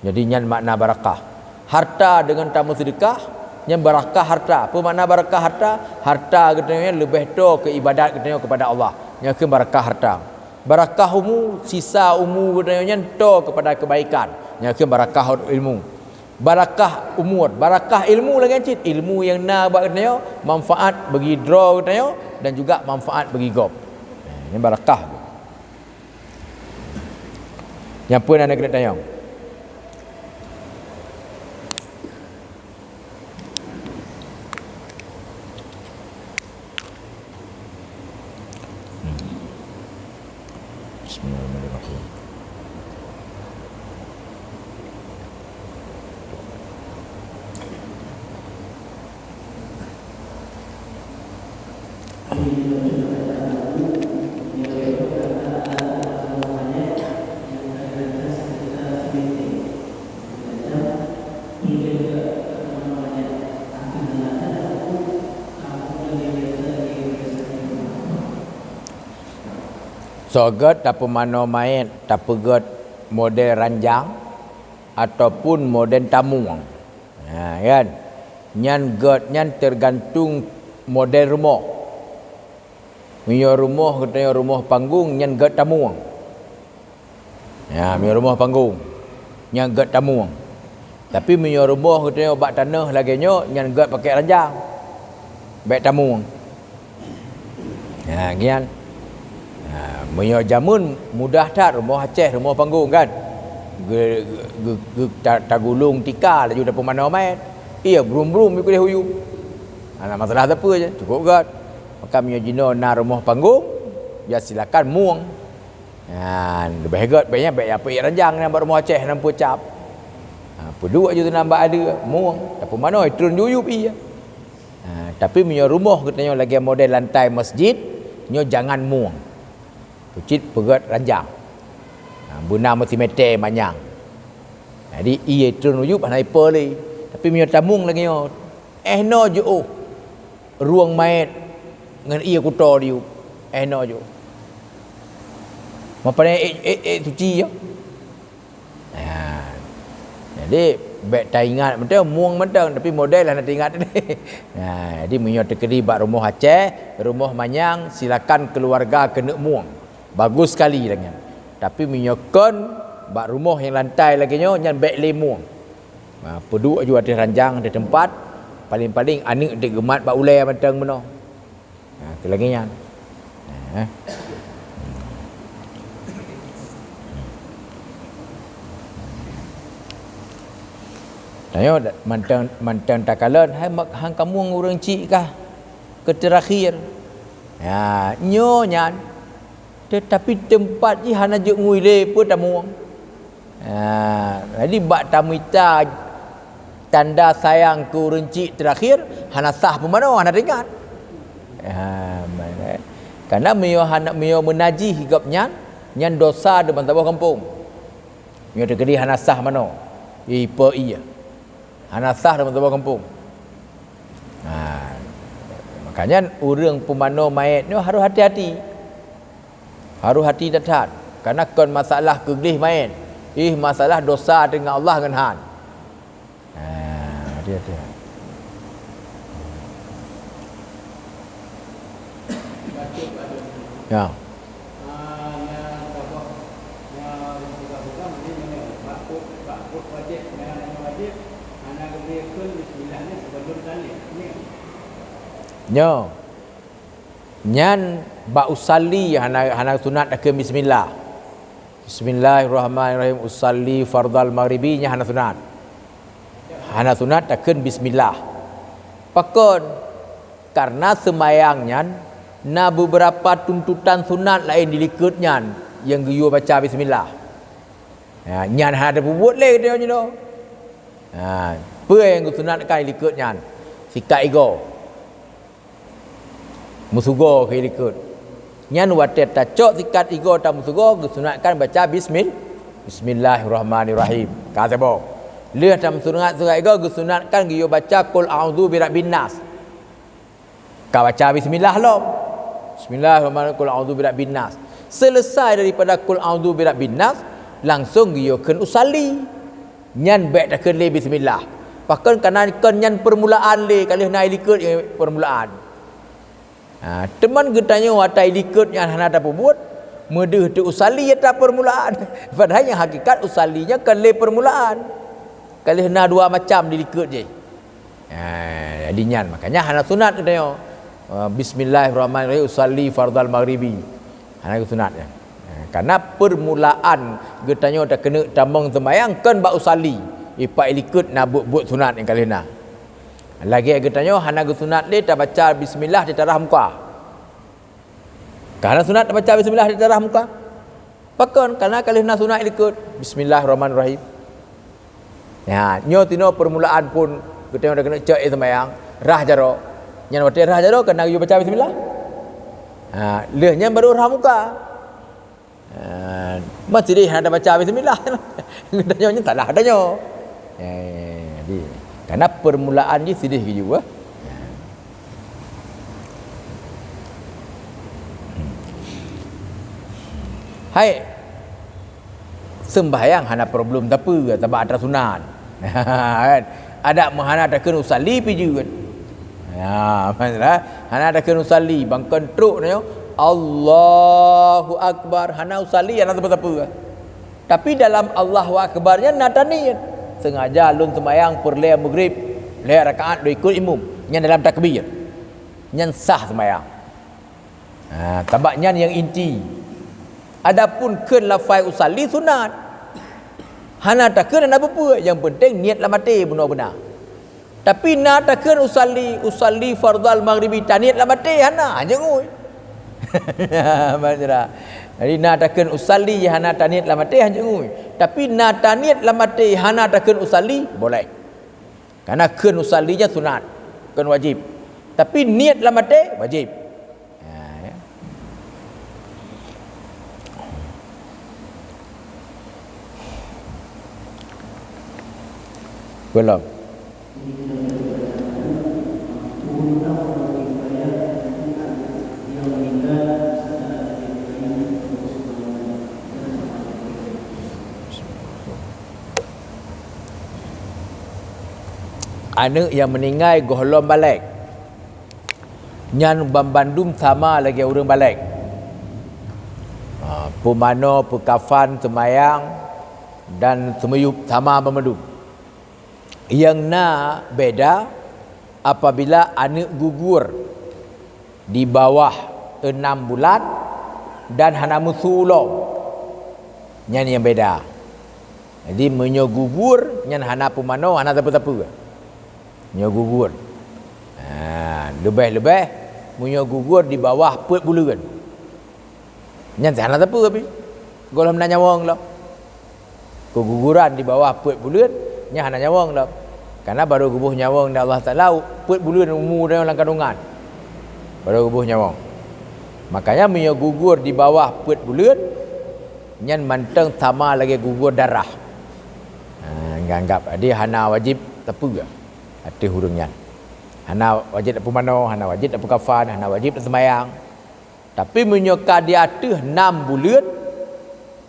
Jadi nyan makna barakah. Harta dengan tamu sedekah, nyan barakah harta. Apa makna barakah harta? Harta katanya lebih to ke ibadat katanya kepada Allah. Yang ke barakah harta. Barakah umu, sisa umu katanya to kepada kebaikan. Yang ke barakah ilmu. Barakah umur, barakah ilmu lagi cik. Ilmu yang na buat katanya manfaat bagi draw katanya dan juga manfaat bagi gob. Ini barakah. Yang pun anda kena tanya. Bismillahirrahmanirrahim. Sogot tak pemano main, tak pegot model ranjang ataupun model tamu. Kan? Nyan god nyan tergantung model rumah. Mio rumah katanya rumah panggung nyan god tamu. Mio rumah panggung nyan god tamu. Tapi mio rumah katanya obat tanah lagi nyo nyan god pakai ranjang. Baik tamu. Gian. Mio jamun mudah tak rumah Aceh, rumah panggung kan. Tagulung tika laju dapat mana main. Iya brum-brum ikut dia huyu. Masalah apa je, cukup gat. Maka mio jino na rumah panggung, ya silakan muang. Lebih gat baiknya baik apa ranjang nampak rumah Aceh nampak cap. Peduk aja tu nampak ada muang. Dapat mana turun huyu pi. Tapi punya rumah katanya lagi model lantai masjid, nyo jangan muang. Pucit pegat ranjang. Buna mesti meter manyang. Jadi ia turun ujuk hanai poli. Tapi punya tamung lagi nyo. No jo. Ruang mayat ngan ia kuto dia. No jo. Mapane suci yo. Jadi baik tak ingat betul muang betul tapi model lah nak ingat ni. Jadi punya terkedi bak rumah Aceh, rumah manyang silakan keluarga kena muang. Bagus sekali lagi. Tapi punya kon bak rumah yang lantai lagi nyo nyan baik le muang. Peduk juga ada ranjang ada tempat paling-paling anik de gemat bak ulai mentang meno. Tu lagi nyan. Tanya mantan takalan hang kamu orang cik kah ke terakhir nyo nyan tetapi tempat ni hana je nguile pun tamu jadi bak tamita tanda sayang ke orang cik terakhir hana sah pun mana hana ringat karena mio menaji higap nyan dosa depan tabah kampung mio terkedi hana sah mana ipa iya hana sah dalam sebuah kampung. Makanya orang pemano mayat ni harus hati-hati. Harus hati tetap. Karena kon masalah kegelih mayat. Masalah dosa dengan Allah dengan han. Hati-hati. Ya. Nyo nyan ba usalli hana sunat ke bismillah. Bismillahirrahmanirrahim usalli fardal maghribi nya hana sunat. Hana sunat ke bismillah. Pakon karena semayangnya na beberapa tuntutan sunat lain dilikutnya yang giyo baca bismillah. Nyan ada buat le dia nyo. Apa yang sunatkan dilikutnya sikat ego. Musugo ke ikut. Nyan watet tacok sikat ego ta musugo disunatkan baca Bismillahirrahmanirrahim. Kata bo. Leh tam sunat ego disunatkan giyo baca qul a'udzu birabbin nas. Ka baca bismillah lo. Bismillahirrahmanirrahim qul a'udzu birabbin nas. Selesai daripada qul a'udzu birabbin nas langsung giyo ken usalli. Nyan baik dah ken le bismillah. Bahkan kana ken nyan permulaan le kalih nai likut permulaan. Teman getanya watai likut yang hana ada buat medeh tu usali ya tak permulaan padahal yang hakikat usalinya kan le permulaan kali hena dua macam di likut je jadi nyan makanya hana sunat katanya bismillahirrahmanirrahim usalli fardal maghribi hana sunat ya karena permulaan getanya dah kena tamang sembahyang kan bak usali ipak likut nak buat sunat yang kali hena lagi getanya hana sunat le tak baca bismillah di tarah muka. Karena sunat tak baca bismillah di tarah muka. Pakon karena kali hana sunat ikut bismillahirrahmanirrahim. Nyo tino permulaan pun getanya dah kena cek sembahyang rah jaro. Nyan wate rah jaro kena you baca bismillah. Lehnya baru rah muka. Masih dia ada baca bismillah. Getanya tak lah adanya. Jadi karena permulaan ni sedih juga. Hai. Sembahyang hana problem tapi sebab ada sunat. Ada mahana ada kena usalli pi juga. Masalah hana ada kena usalli bangkan truk ni Allahu akbar hana usalli hana apa-apa. Tapi dalam Allahu akbarnya nada niat. Sengaja lun sembahyang per le maghrib le rakaat do ikut imam nyan dalam takbir nyan sah sembahyang tabak nyan yang inti adapun keun lafai usalli sunat hana tak keun apa yang penting niat la mati benar-benar tapi na tak keun usalli fardal maghribi niat la mati hana jengui jadi na takkan usalli hana taniat lamati hanya ngui tapi na taniat lamati hana takkan usalli boleh karena keun usallinya sunat keun wajib Tapi niat lah mati wajib. Ya. Belum. Anak yang meninggal golong balik. Nyan Bandung sama lagi orang balik. Pemano, pekafan, semayang dan semuyup sama memedum. Yang nak beda apabila anak gugur di bawah 6 bulan dan hana musulong. Nyan yang beda. Jadi menyo gugur nyan hana pemano, hana apa-apa. Menyo gugur. Lebih-lebih menyo gugur di bawah 4 bulan. Nyan hana apa tapi. Golong nak nyawang lah. Keguguran di bawah 4 bulan nya hana nyawang lah. Karena baru gubuh nyawang dan Allah Taala 4 bulan umur dalam kandungan. Baru gubuh nyawang. Makanya menyo gugur di bawah 4 bulan nyan manteng sama lagi gugur darah. Anggap dia hana wajib tepu ke hati hurungnya. Hana wajib apa mano, hana wajib apa kafan, hana wajib semayang. Tapi menyoka dia atuh 6 bulan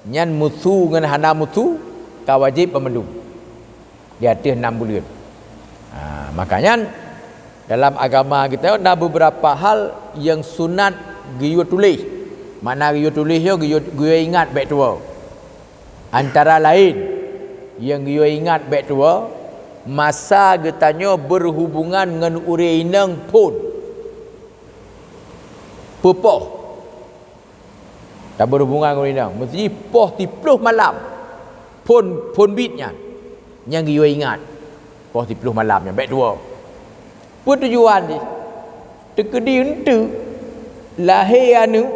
nyan musu dengan hana musu ka wajib pemelum. Dia atuh 6 bulan. Makanya dalam agama kita ada beberapa hal yang sunat giyo tulis. Mana giyo tulis yo giyo ingat baik tua. Antara lain yang giyo ingat baik tua masa getanyo berhubungan dengan urinang pun pepoh tak berhubungan dengan urinang mesti poh 10 malam pun bitnya yang giyo ingat poh 10 malamnya baik dua pun tujuan ni tekedi ente lahir anu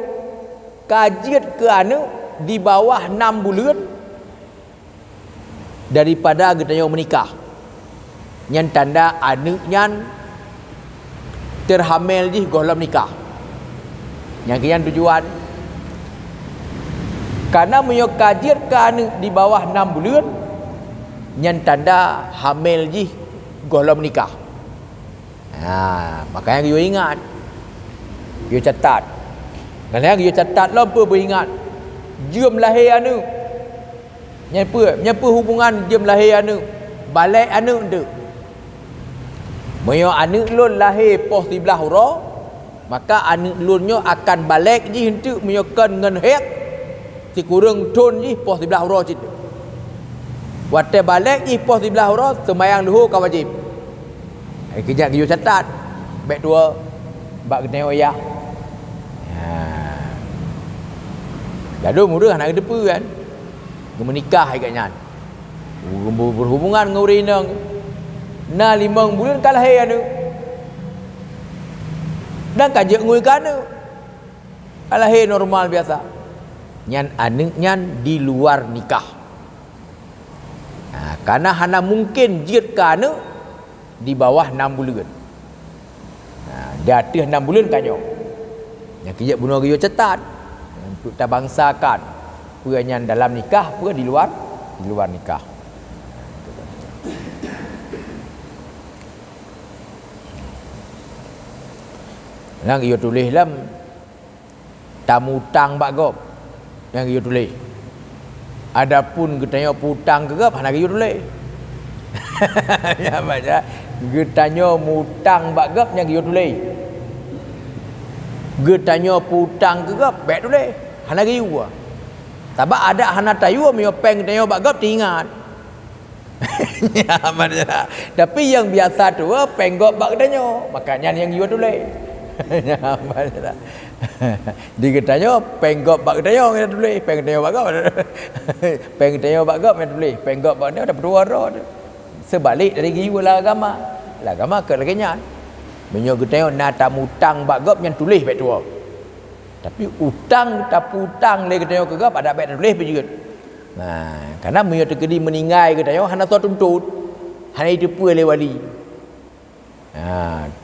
kajiat ke anu di bawah 6 bulan daripada getanyo menikah nyan tanda anak nyan terhamil di golong nikah. Yang kian tujuan karena menyo kajian ke anak di bawah 6 bulan nyan tanda hamil di golong nikah. Makanya kita ingat, kita catat. Kalau kita catat lupa beringat jam lahir anak. Nyapa hubungan jam lahir anak, balik anak tu. Moyo anak lun lahir poh 13 huruf, maka anak lunnya akan balik ji hentu menyokan dengan hek si kurang tun ji poh 13 huruf situ. Waktu balik ji poh 13 huruf sembahyang luhur ka wajib. Kejap kita catat. Baik dua bak kena oyah. Gaduh mudah nak ke depan kan. Menikah agaknya. Berhubungan dengan urinang. Na 5 bulan kalah hai anu. Dan kajak ngui kana. Kalah hai normal biasa. Nyan anak nyan di luar nikah. Karena hana mungkin jid kana di bawah 6 bulan. Dia atas 6 bulan kanyo. Yang kejap bunuh dia cetat. Untuk kita bangsakan. Puanyan dalam nikah, pun di luar nikah. Yang ia tulis dalam tamu tang bagop. Yang ia tulis. Adapun getanya putang gegap, hana ia tulis. Ya baca. Getanya mutang bagap yang ia tulis. Getanya putang gegap, baik tulis. Hana ia buat. Sebab ada hana tayu mio peng getanya bagap diingat. Ya baca. Tapi yang biasa tu penggop bag getanya. Makanya yang ia tulis. Di getanya penggop bak getanya kita tulis peng getanya bagap peng getanya bagap kita tulis penggop bak dia ada berwarna sebalik dari giwa lah agama ke laginya menyo getanya nata mutang bagap yang tulis baik tua tapi utang taputang le getanya kegap ada baik tulis juga. Karena menyo terjadi meninggal getanya hana so tuntut hana itu pu le wali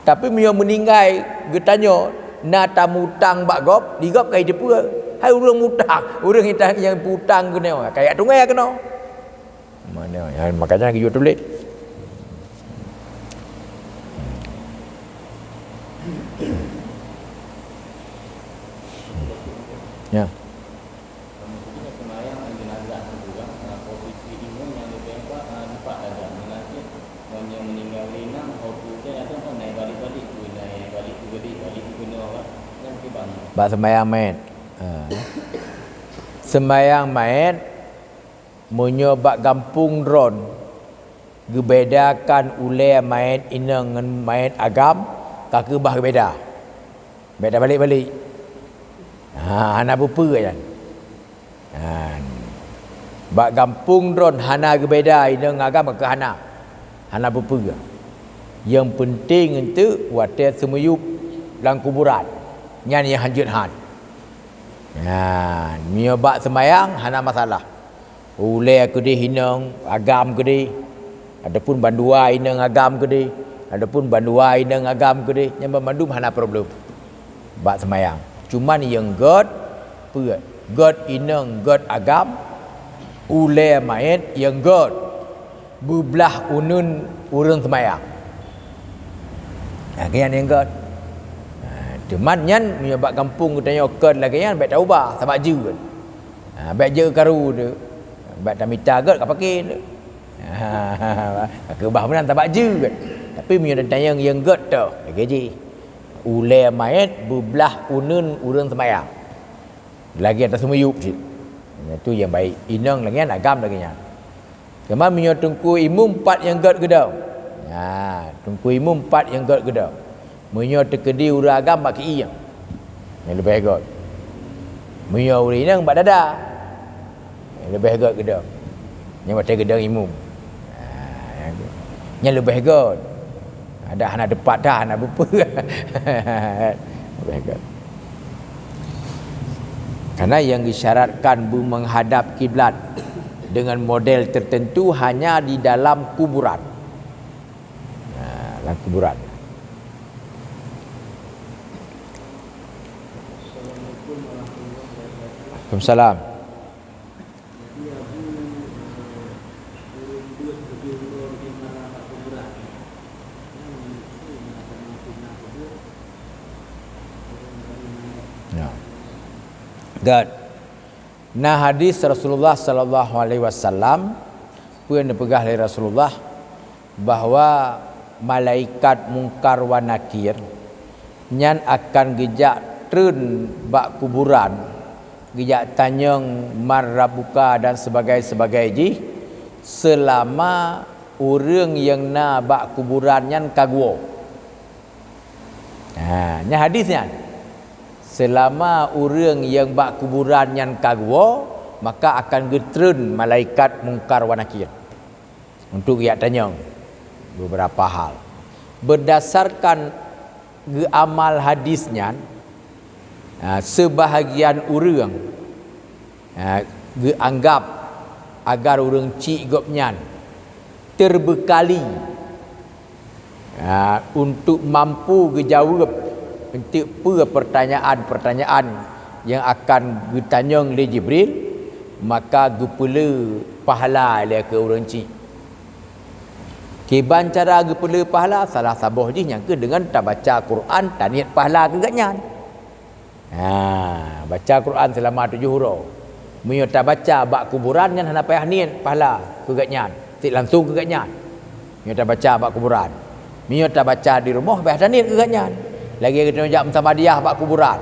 Tapi mio meninggal getanya na tamutang bak gop digop kai depa. Hai urang mutang, urang yang putang kena kayak tungai kena. Mana makanya lagi tulis. Ya. Bak sembahyang mayat. Sembahyang mayat munyo bak kampung dron gebedakan ulai mayat inang dengan mayat agam kaki bah beda. Beda balik-balik. Hana bupa kan. Bak kampung dron hana gebeda inang agam ke hana. Hana bupa. Yang penting itu wadah semuyup dalam kuburan. Yang hanjut han. Mio bak sembayang hana masalah. Ulai ke dia hinang agam ke dia. Adapun bandua hinang agam ke dia. Adapun bandua hinang agam ke dia. Yang memandum hana problem. Bak sembayang. Cuman yang god hinang god agam. Ulai mayat yang god bebelah unun urang sembayang. Kian yang god. Cuman nyan mio bak kampung katanya okon lagi kan baik taubah sebab je kan. Baik je karu tu. Baik tamita god ka pakai tu. Ke bah benan sebab je kan. Tapi mio tanya yang god tu lagi je. Ulai mayat bebelah unun urang sembayang. Lagi atas semuyup sit. Itu yang baik. Inang lagi kan agam lagi nya. Keman mio tungku imum 4 yang god gedau. Tungku imum 4 yang god gedau. Munyo terkedi urang agam bak ki yang lebih god. Munyo uri nang bak dada. Lebih god gedang. Yang macam gedang imum. Yang lebih god. Ada anak depan dah anak bupa. Lebih god. Karena yang disyaratkan menghadap kiblat dengan model tertentu hanya di dalam kuburan. Dalam kuburan. Waalaikumsalam. God. Nah hadis Rasulullah sallallahu alaihi wasallam pun dipegah oleh Rasulullah bahawa malaikat mungkar wa nakir nyan akan gejak trun bak kuburan, gejak tanyang marrabuka dan sebagai-sebagai ji selama orang yang na bak kuburan nyan kagwo. Nya hadisnya selama orang yang bak kuburan yang kagwo maka akan getrun malaikat mungkar wa nakir untuk ia tanya beberapa hal berdasarkan amal hadisnya. Sebahagian orang anggap agar orang cik gopnyan terbekali untuk mampu jawab untuk pertanyaan-pertanyaan yang akan ditanya oleh Jibril, maka gepula pahala dia ke orang cik. Kiban cara gepula pahala salah sabuh je yang ke dengan tak baca Quran tak niat pahala ke gatnya. Baca Quran selama 7 huruf. Munyo tak baca bak kuburan yang hana payah niat pahala ke gatnya. Tik langsung ke gatnya. Munyo tak baca bak kuburan. Munyo tak baca di rumah payah niat ke gatnya. Lagi kita jam mutamadiah bak kuburan.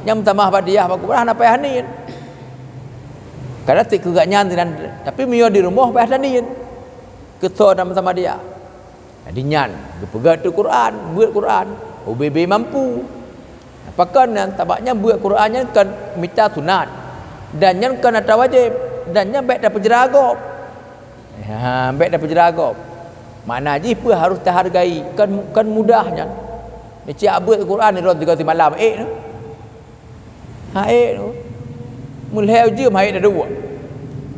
Yang mutamadiah bak kuburan hana payah niat. Karena tik ke gatnya tapi munyo di rumah payah niat. Ketua dalam mutamadiah. Jadi nyan pegat tu Quran, buat Quran. OBB mampu. Apakah yang tabaknya buat Qurannya kan minta sunat dan yang kan ada wajib dan yang baik dapat jeragop. Baik dapat jeragop. Mana je pun harus terhargai kan mudahnya. Ni cik buat Quran ni ron 3 malam tu. Tu. Mulai je mai dah dua.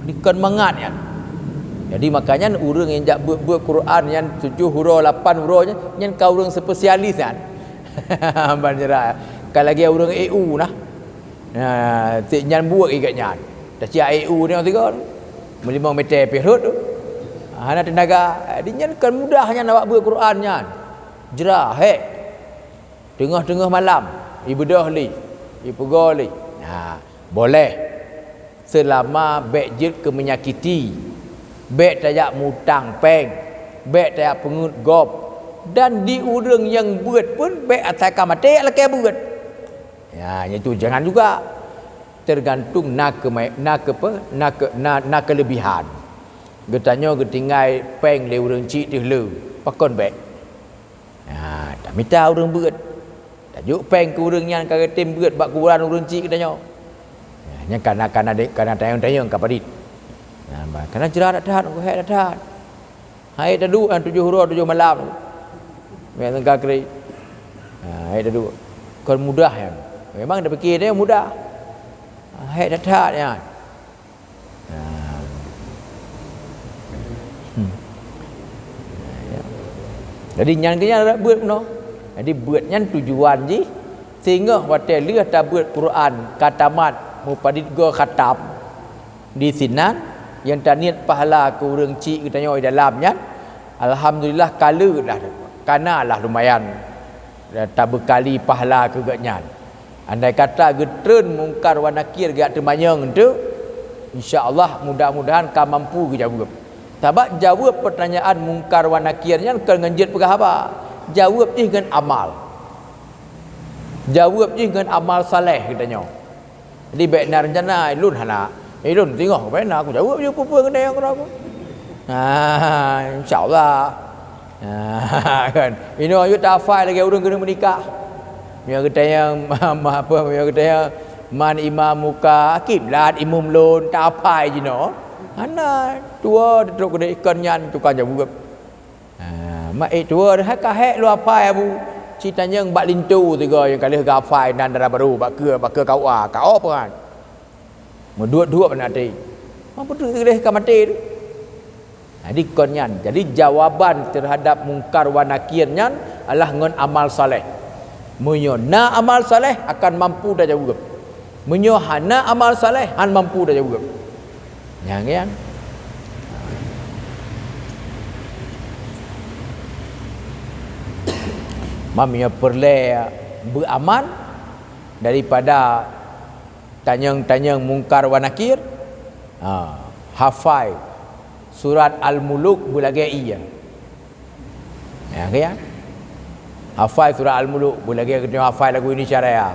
Ni kan mangat ya. Jadi makanya orang yang jak buat Quran yang 7 huruf 8 hurufnya yang kau orang spesialis kan. Banjera. Kalau lagi orang EU nah. Tik nyan buat ikatnya. Dah cia EU ni orang tiga. Melimau meter perut tu. Hana tenaga. Dia nyan kan mudahnya nak buat Quran nyan. Jerah hek. Tengah-tengah malam ibadah li. Ibadah li. Boleh. Selama bejit ke menyakiti. Bek tayak mutang peng. Bek tayak pengut gop. Dan di urang yang buat pun bek atakan mati lah ke buat. Ya, itu jangan juga. Tergantung nak kelebihan. Getanya getinggai peng le urang cik dia le. Pakon bek. Tak minta urang buat. Tajuk peng ke urang yang kata tim buat bak kuburan urang cik katanya. Nya kana tayang kapadit. Karena cerah dak tahan ko hai dak tahan. Hai dak du 7 huruf 7 malam. Mek tengah kri. Hai dak du. Kon mudah ya. Memang dah fikir dia mudah. Hai dak tahan ya. Jadi nyan ke nya buat no. Jadi buat nyan tujuan ji sehingga hotel leh ta buat Quran katamat mupadit go khatam di sinan yang taniat pahala ke urang cik katanya di dalamnya. Alhamdulillah kala dah kanalah lumayan tak berkali pahala ke gatnya. Andai kata getreun mungkar wa nakir gat temanyang tu insya-Allah mudah-mudahan ka mampu ke jawab. Sebab jawab pertanyaan mungkar wa nakirnya kan nganjit pegah apa? Jawab je dengan amal. Jawab je dengan amal saleh katanya. Jadi baik nak rencana ilun hana. Ilun tengok apa nak aku jawab je apa-apa kena yang aku. Insya-Allah. Kan. Ini ayo tak hafal lagi orang kena menikah. Yang katanya apa yang katanya man imam muka kiblat imam lon tak hafal je no. Hana tua duduk kena ikan nyan tukang jawab. Mak tua dah kahek lu hafal abu. Ceritanya bak lintu tiga yang kali hafal dan darah baru bak ke kau apa kan. Dua nanti. Apa tu dia ke mati tu. Jadi konyan. Jadi jawaban terhadap mungkar wa nakirnya adalah ngon amal saleh. Munyo na amal saleh akan mampu dah jawab. Munyo hana amal saleh han mampu dah jawab. Yang mamnya perle beramal daripada tanyang-tanyang mungkar wa nakir. Hafai surat Al-Muluk bulagai iya. Ya. Hafai surat Al-Muluk bulagai kena hafai lagu ini cara ya.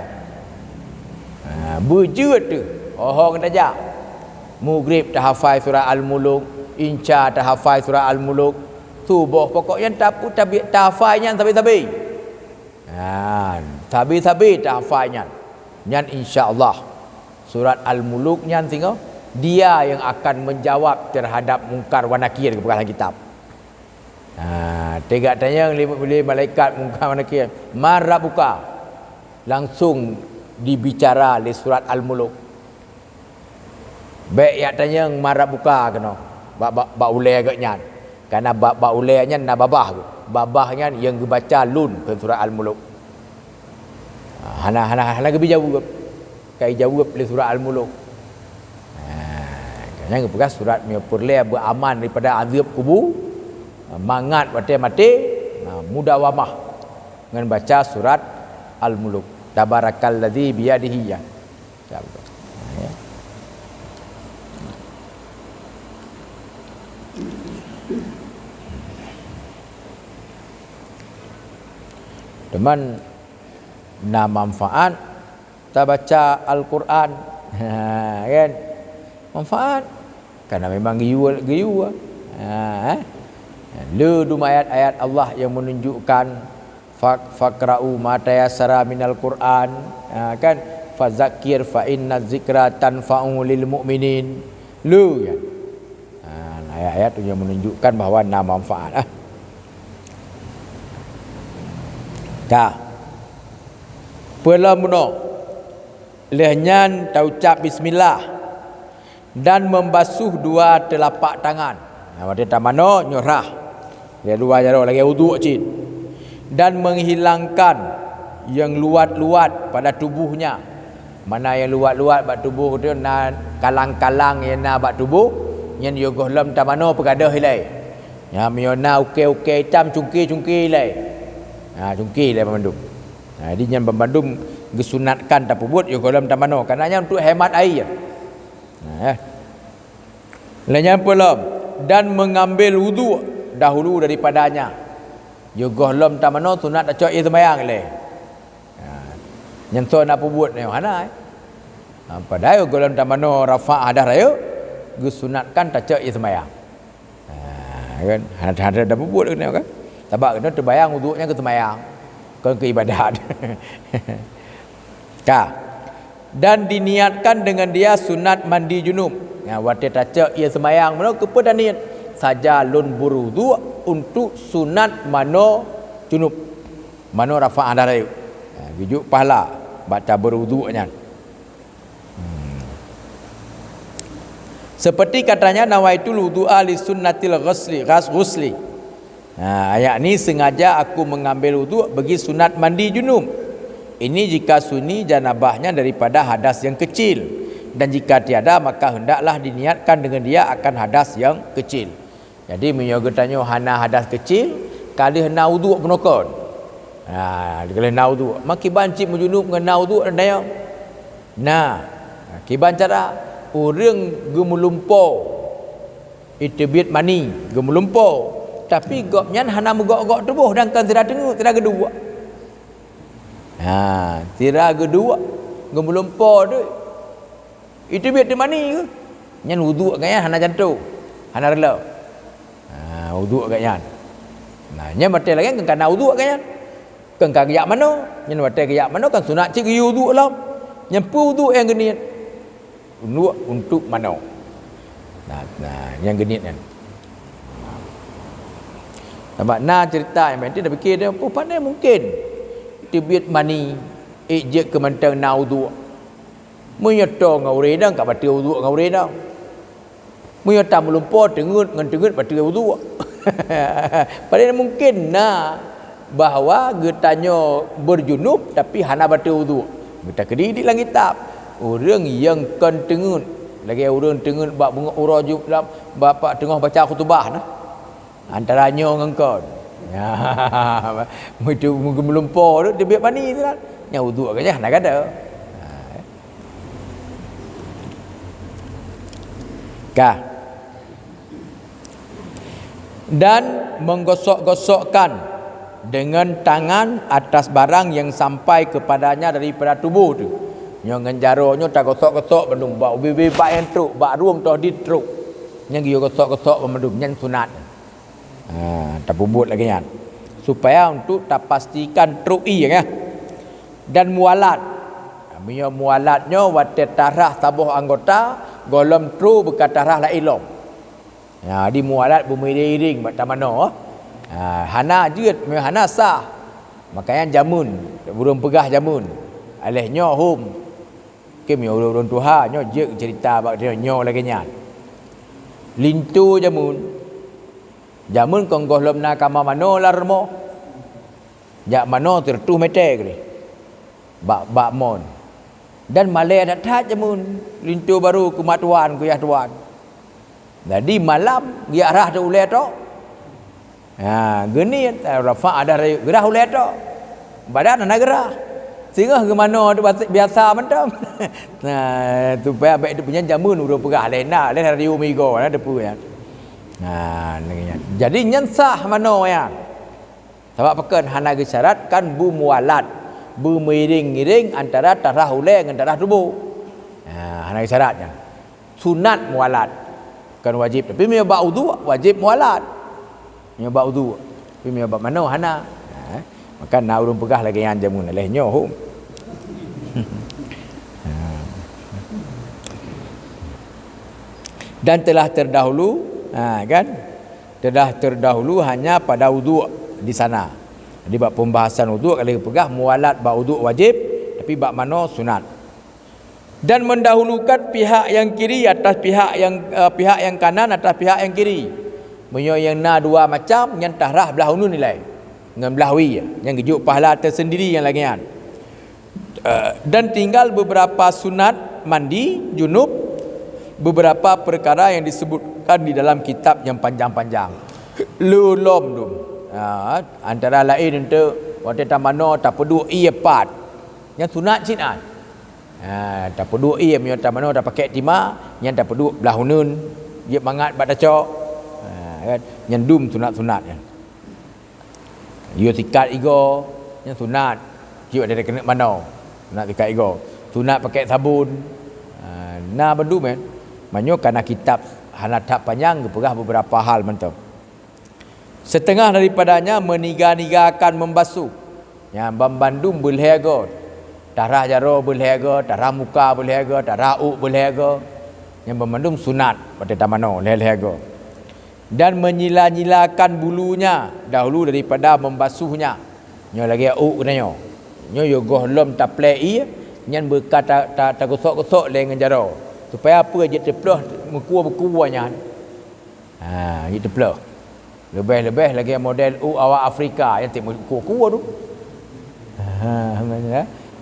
Bujut tu. Oh kena aja. Maghrib tak hafai surah Al-Muluk, Insya tak hafai surah Al-Muluk, subuh pokoknya tak hafainya tabi-tabi. Tabi-tabi tak hafainya. Nyan insya-Allah surat Al-Muluk nyan tengok dia yang akan menjawab terhadap mungkar wa nakir ke perkataan kitab. Tiga tanya oleh malaikat mungkar wa nakir, "Marabuka?" Langsung dibicara di surat Al-Muluk. Baik ya tanya marah buka kena. Bak ulai agaknya. Karena bak ulainya na babah tu. Babahnya yang dibaca lun ke surah Al-Muluk. Hana gebi jawab. Kai jawab di surah Al-Muluk. Yang bekas surat menyepurlai beraman daripada azab kubur. Mangat mati. Mudah wamah. Dengan baca surat Al-Muluk. Tabarakalladzi biyadihi ya. Teman na manfaat kita baca Al-Quran kan manfaat karena memang giyu lu ayat-ayat Allah yang menunjukkan faqra'u ma tayassara minal Quran kan fazakir fa inna zikra tanfa'u lil mu'minin lu kan ayat-ayat yang menunjukkan bahawa na manfaat Pela muno lehnyan taucap bismillah dan membasuh dua telapak tangan. Waktu tamano nyorah. Dia dua jaro lagi wudu cin. Dan menghilangkan yang luat-luat pada tubuhnya. Mana yang luat-luat pada tubuh tu na kalang-kalang yang na pada tubuh yang yogoh lam tamano pegadah hilai. Ya miona uke-uke hitam cungki-cungki hilai. Cungki hilai pemandum. Jadi yang pemandum disunatkan tak buat yogoh lam tamano karenanya untuk hemat air. Lainnya pula dan mengambil wudu dahulu daripadanya. Yogoh lam tamano sunat tak cok ia sembahyang le. Yang tu nak buat ni mana? Padahal yogoh lam tamano rafa' hadas raya disunatkan tak cok ia sembahyang. Kan ada buat ni kan. Sebab kena terbayang wudunya ke sembahyang. Kan ke ibadat. Dan diniatkan dengan dia sunat mandi junub. Waktu taca ia sembahyang mana kepada niat saja lun berwudu untuk sunat mano junub. Mano rafa' hadas raya. Bijuk pahala baca berwudunya. Seperti katanya nawaitul wudu'a li sunnatil ghusli. Ayat ni sengaja aku mengambil wudu bagi sunat mandi junub. Ini jika sunni janabahnya daripada hadas yang kecil, dan jika tiada maka hendaklah diniatkan dengan dia akan hadas yang kecil. Jadi menyoga tanya hana hadas kecil kali hena wudu penokon. Kalau hena wudu makiban cip menjunub dengan wudu dan daya. Kiban cara orang gemulumpo itibit mani gemulumpo tapi goknya hana megok-gok tubuh dan kan tidak tengok tidak kedua. Tidak kedua gemulumpo tu itibit di mani ke nyan wudu agaknya hana jantung hana rela. Wudu agaknya nyan batal lagi kan kana wudu agaknya kan kayak mana nyan batal kayak mana kan sunat cik wudu lah nyan wudu yang geniat untuk mana yang genit kan. Sebab cerita yang nanti dah fikir dia pandai mungkin tibit mani ejek ke mantang na wudu menyeto ngaure dah kat batal wudu ngaure dah menyata melumpo tengut ngan tengut batal wudu. Padahal mungkin bahawa getanya berjunub tapi hana batal wudu. Kita kedidik lang kitab orang yang kan tengut lagi orang tengut bab bunga urajub dalam bapa tengah baca khutbah antaranya dengan kau itu mungkin melumpo tu dia biar mani tu lah yang wudu agaknya nak ada dan menggosok-gosokkan dengan tangan atas barang yang sampai kepadanya daripada tubuh tu. Yang ngenjaronyo tak gosok-gosok belum bak ubi bak yang truk bak ruang toh di truk. Yang dia gosok-gosok pemendum yang sunat. Tak bubut lagi kan. Supaya untuk tak pastikan truk ya. Dan mualat. Punya mualatnya wate tarah tabuh anggota golom truk berkatarah la ilom. Di mualat bumi-iring mak tamano. Hana jeut hana sah. Makanya jamun burung pegah jamun. Alehnya hum Kim orang Tuhan nyo je cerita bak dia nyo lagi nya. Lintu jamun. Jamun konggoh lemna kama mano larmo. Jak mano tertuh metek ni. Bak mon. Dan malai ada tat jamun. Lintu baru ku mak tuan ku yah tuan. Jadi malam dia arah tu ulai tu. Geni rafa ada gerah ulai tu. Badan nak gerah. Sehingga ke mana tu biasa macam. Tu baik tu punya jamun urang pegah lain radio migo depu ya. Jadi nyensah mana ya. Sebab pekan hana syarat kan bu mualat, bu miring-miring antara tarah ulai dengan tarah tubuh. Hana syaratnya. Sunat mualat kan wajib tapi me bau wudu wajib mualat. Me bau wudu. Tapi me bau mana hana. Maka nak urung pegah lagi yang jamun lehnya hum. Dan telah terdahulu kan telah terdahulu hanya pada wudu di sana. Jadi bab pembahasan wudu kalau pegah mualat bab wudu wajib tapi bab mana sunat. Dan mendahulukan pihak yang kiri atas pihak yang kanan atas pihak yang kiri. Munyo yang na dua macam yang tahrah belah unun nilai dengan belah wi yang gejuk pahala tersendiri yang lagi kan. Dan tinggal beberapa sunat mandi junub, beberapa perkara yang disebutkan di dalam kitab yang panjang-panjang. Lulom tu. Antara lain untuk waktu tamano tak perlu ia part. Yang sunat cinan. Tak perlu ia punya tamano tak pakai timah, yang tak perlu belah hunun, dia mangat bak dacok. Kan yang dum sunat-sunat kan. Yo sikat ego, yang sunat. Dia ada kena mano. Sunat sikat ego. Sunat pakai sabun. Nah bendu men. Manyo karena kitab hanatap panjang keperah beberapa hal mentu. Setengah daripadanya meniga-nigakan membasuh. Yang bambandum belhego. Darah jaro belhego, darah muka belhego, darah belhego. Yang bambandum sunat pada tamano lehego. Dan menyila-nyilakan bulunya dahulu daripada membasuhnya. Nyo lagi katanya. Nyo yo gohlom taplei nyan berkata ta gosok-gosok lengan jaro. Supaya apa je teploh berkuahnya. Je teploh. Lebih-lebih lagi model awak Afrika yang tak berkuah tu.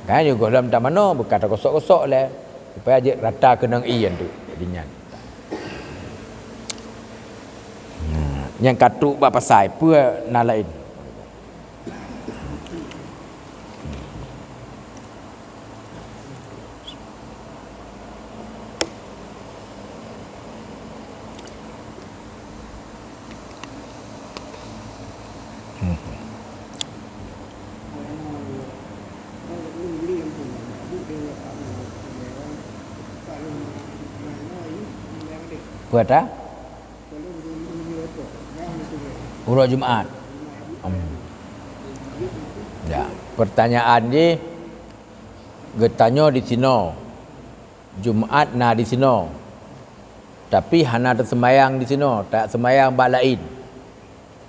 Kan yo gohlom tak mana berkata gosok-gosok le supaya je rata kenang ian tu. Jadinya. Yang katuk bak pasai pua na lain. Buat dah? Urut Jumaat. Ya, pertanyaan ni getanya di sino. Jumaat na di sino. Tapi hana tersemayang di sino, tak semayang bak lain.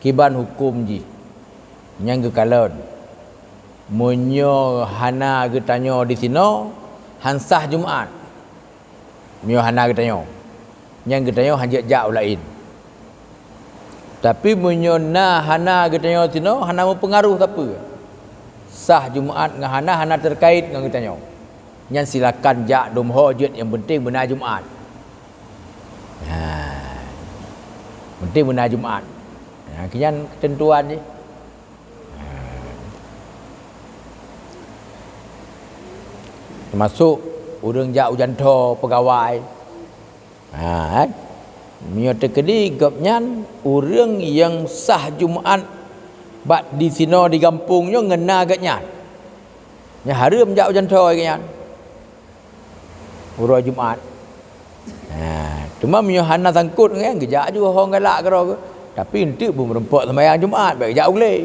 Kiban hukum ji. Yang gekalon. Munyo hana getanya di sino, hansah Jumaat. Munyo hana getanya. Yang getanya hanjak jak lain. Tapi menyona hana getanya sino hana mempengaruh apa. Sah Jumaat dengan hana terkait dengan getanya. Yang silakan jak dom hojat yang penting benar Jumaat. Penting benar Jumaat. Kian ketentuan ni. Termasuk urang jak ujan tho pegawai. Mio tekedi gapnyan urang yang sah Jumaat bak di sino di kampungnya ngena gatnyan. Nya harum jak ujan tho gatnyan. Urang Jumaat. Cuma mio hana sangkut kan gejak juga hong galak karo. Tapi enti pun merempak sembahyang Jumaat baik jak boleh.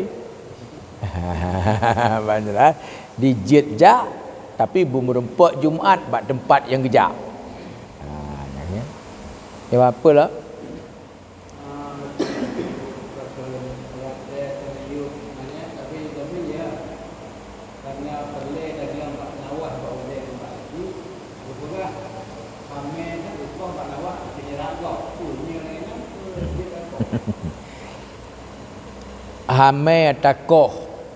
Banyak dijit jak tapi bum merempak Jumaat bak tempat yang gejak. Ya apalah. Hame takoh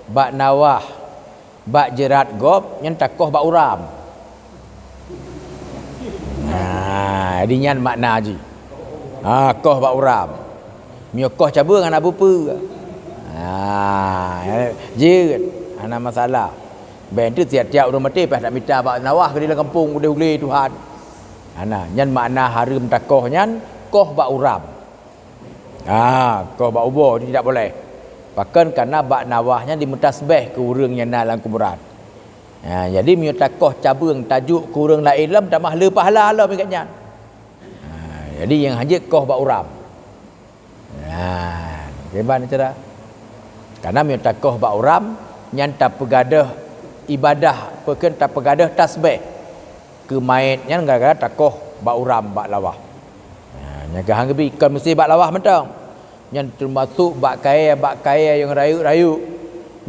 bak nawah bak jerat gop yang takoh bak uram. Dinyan makna ji. Koh bak uram. Mio koh cabur dengan apa pun. Je ana masalah. Ben tu tiap-tiap rumah mati pas nak minta bak nawah ke di kampung boleh Tuhan. Ana nyan makna harum takoh nyan koh bak uram. Koh bak ubur tidak boleh. Bahkan kerana bak nawahnya dimutasbih ke urang yang dalam kuburan. Jadi mio takoh cabung tajuk ke urang lain lam tak mahla pahala lah mikatnya. Jadi yang hajat koh bak uram. Gimana cara? Karena mio takoh bak uram nyan tak pegadah ibadah, pekan tak pegadah tasbih. Kemait nyan gara-gara takoh bak uram bak lawah. Nya gahang gebi kan mesti bak lawah mentang. Yang termasuk bak kaya yang rayu-rayu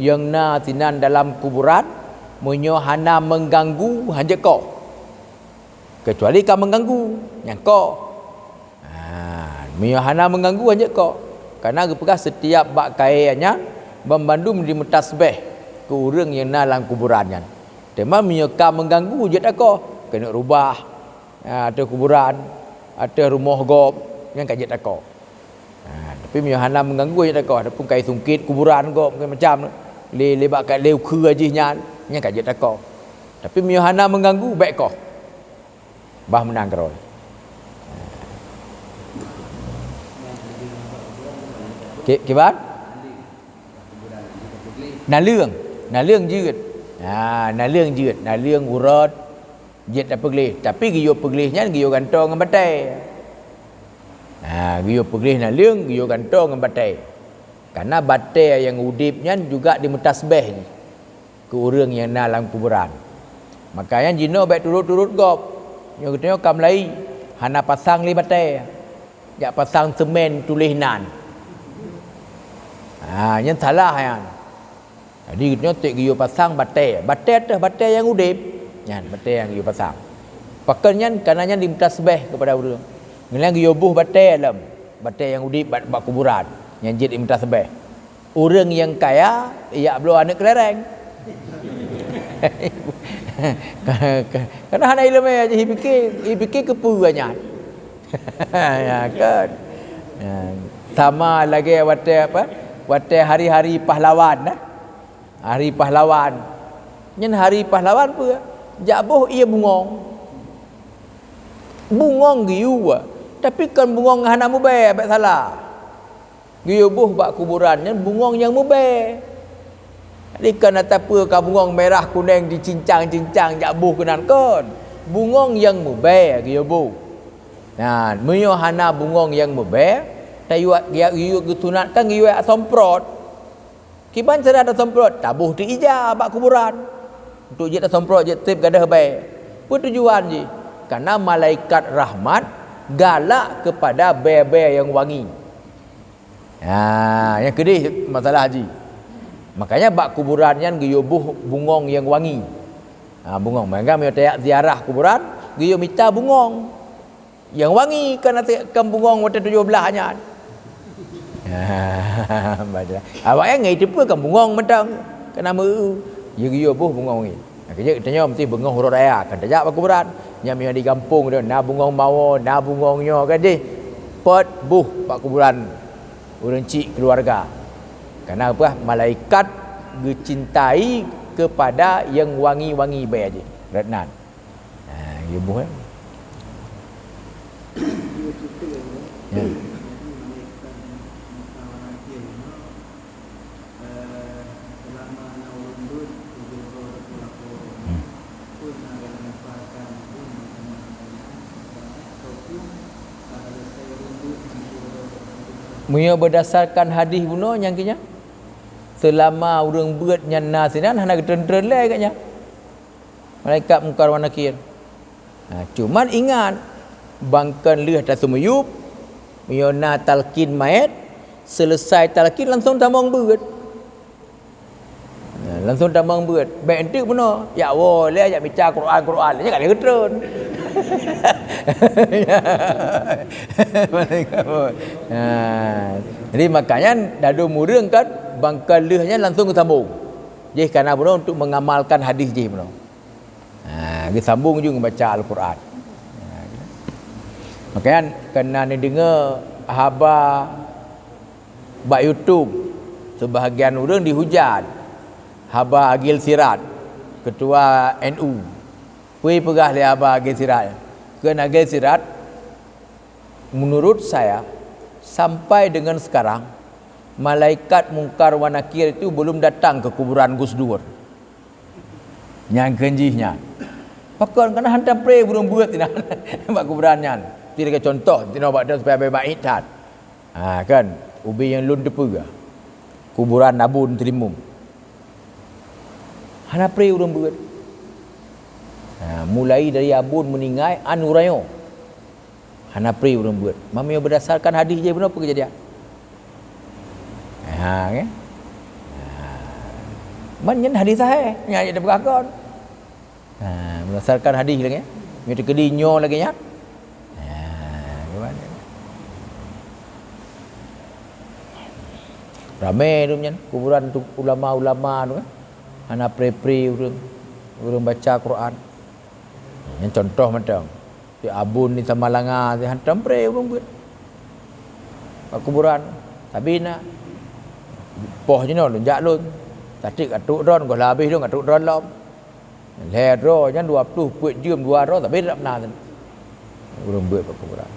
yang na tinan dalam kuburan munyo hana mengganggu hanja ko kecuali kau mengganggu yang ko Hana mengganggu aja kok. Karena gepegah setiap bak kaiannya membantu di mutasbih ke orang yang dalam kuburannya. Tema ka mengganggu je tak kok. Kena rubah. Ada kuburan, ada rumah gob yang kajet tak kok. Tapi hana mengganggu je tak kok. Adapun kai sungkit kuburan gob macam le bak kat leu ke ajinya yang kajet tak kok. Tapi hana mengganggu baik kok. Bah menang keroi. Kibat? Nalươngยืด nalươngยืด nalương urut jet apa gelih. Tapi giyo pegelihnya giyo gantong dengan batai. Giyo pegelih nalương, giyo gantong dengan batai. Karena batai yang udipnya juga dimutasbih ke orang yang dalam kuburan. Makanya jino baik turut-turut gop. Yang katanya kam lai hana pasang li batai. Ya pasang semen tulis nan. Yang salah kan. Jadi kita tak giyo pasang batai. Batai yang udip. Yan, batai yang giyo pasang. Pakannya kananya dimutasbih kepada orang. Ngelang giyo buh batai dalam. Batai yang udip bak kuburan. Yang jid dimutasbih. Orang yang kaya ia belum anak kelereng. Karena hana ilmu aja fikir kepuanya. Ya kan. Sama lagi batai apa? Watai hari-hari pahlawan hari pahlawan. Nyen hari pahlawan pun jaboh ia bungong giu. Tapi kan bungong hana mubah baik salah. Giu buh bak kuburan nyen bungong yang mubah. Jadi kan apa ka bungong merah kuning dicincang-cincang jaboh kenan kon. Bungong yang mubah giu buh. Nah, meyo hana bungong yang mubah. Tayuat giyu getunat kan giyu somprot. Kiban sada ada somprot, tabuh di ija bak kuburan. Untuk je somprot je tip gadah baik. Apa tujuan je? Karena malaikat rahmat galak kepada bea-bea yang wangi. Yang kedih masalah haji. Makanya bak kuburan yang giyu buh bungong yang wangi. Bungong. Mereka mau tayak ziarah kuburan, giyu minta bungong yang wangi kan bungong waktu 17-nya. Awak yang ngai tipu kan bungong mentang kena meu yo buh bungong ni. Kerja katanya mesti bungong huruf raya kan tajak kuburan yang di kampung dia na bungong mawo na bungongnya kan je pot buh pak kuburan orang cik keluarga. Karena apa? Malaikat dicintai kepada yang wangi-wangi baik aja. Ratnan. Yo buh. Ya. Munya berdasarkan hadis buno yang kinya selama urang beut nyana sinan hana getren-tren le katnya malaikat mungkar wa nakir. Cuman ingat bangkan leh tak semuyup munya talqin mayat selesai talqin langsung tamang beut. Langsung tamang beut. Baik entik buno ya Allah le ajak baca Quran le kat getren. Jadi makanya dadu murung kan bangkal lehnya langsung kesambung. Jadi karena benar untuk mengamalkan hadis je benar. Disambung juga baca Al-Quran. Makanya kena ni dengar haba bak YouTube sebahagian orang dihujat. Haba Agil Sirat, ketua NU. Pui pegah li haba Agil Sirat. Kerana Agil Sirat menurut saya sampai dengan sekarang malaikat mungkar wa nakir itu belum datang ke kuburan Gus Dur. Yang kenjihnya. Pakon kena hantam pre burung buat tina bak kuburannya. Tidak contoh tina bak dah supaya baik tat. Kan ubi yang lun depu kuburan Nabun Trimum. Hana pre urang buat. Mulai dari abun meninggai anurayo. Hana pre urang buat. Mami berdasarkan hadis je benar apa kejadian. Kan? Manyen hadis sahih nya ada berkakon. Berdasarkan hadis lagi. Mesti kedinyo lagi nya. Gimana? Ramai tu nyan kuburan tu ulama-ulama tu kan. Hana pre-pre urang baca Quran. Yang contoh macam di Abun ni Samalanga di hantam pre urang buat. Kuburan tapi nak poh je no lunjak lun. Tadi katuk ron ko habis tu katuk ron lom. Le ro nyan 20 puit jum 2 ro tapi tak pernah tu. Urang buat kuburan.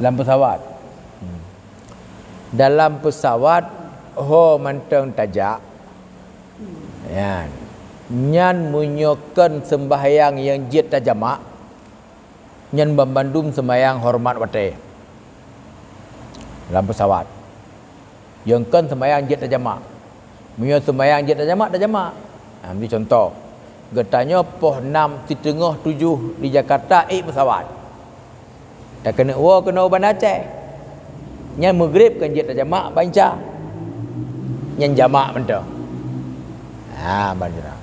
Dalam pesawat. Dalam pesawat ho manteng tajak. Ya. Nyan munyokan sembahyang yang jid tajamak. Nyan membandum sembahyang hormat wate. Dalam pesawat. Yang kan sembahyang jid tajamak. Munyo sembahyang jid tajamak. Ambil contoh. Getanya poh 6 setengah 7 di Jakarta pesawat. Tak kena kena uban Aceh. Yang maghrib kan dia tak jamak banca. Yang jamak benda. Banca.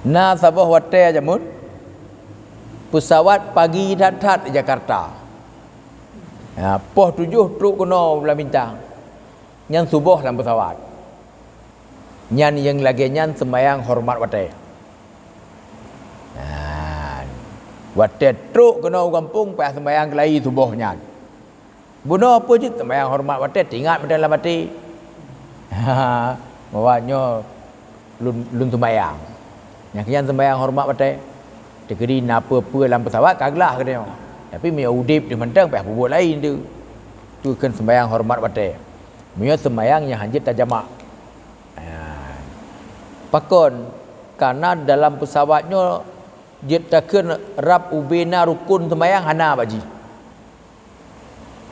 Na sabah wate jamun. Pesawat pagi dat-dat di Jakarta. Poh 7 truk kena belah bintang. Yang subuh dalam pesawat. Yang lagi nyan sembahyang hormat wate. Wate truk kena kampung pas sembahyang kelahi subuhnya. Bunuh apa je sembahyang hormat wate tinggal dalam hati. Bawanya lun sembahyang. Yang kian sembahyang hormat wate. Dikeri napa-apa dalam pesawat kaglah ke dia. Tapi mi udip di mentang pas buat lain tu. Tu kan sembahyang hormat wate. Mi sembahyang yang hanjit tajamak. Pakon karena dalam pesawatnya dia takkan rab ubena rukun sembahyang hana baji.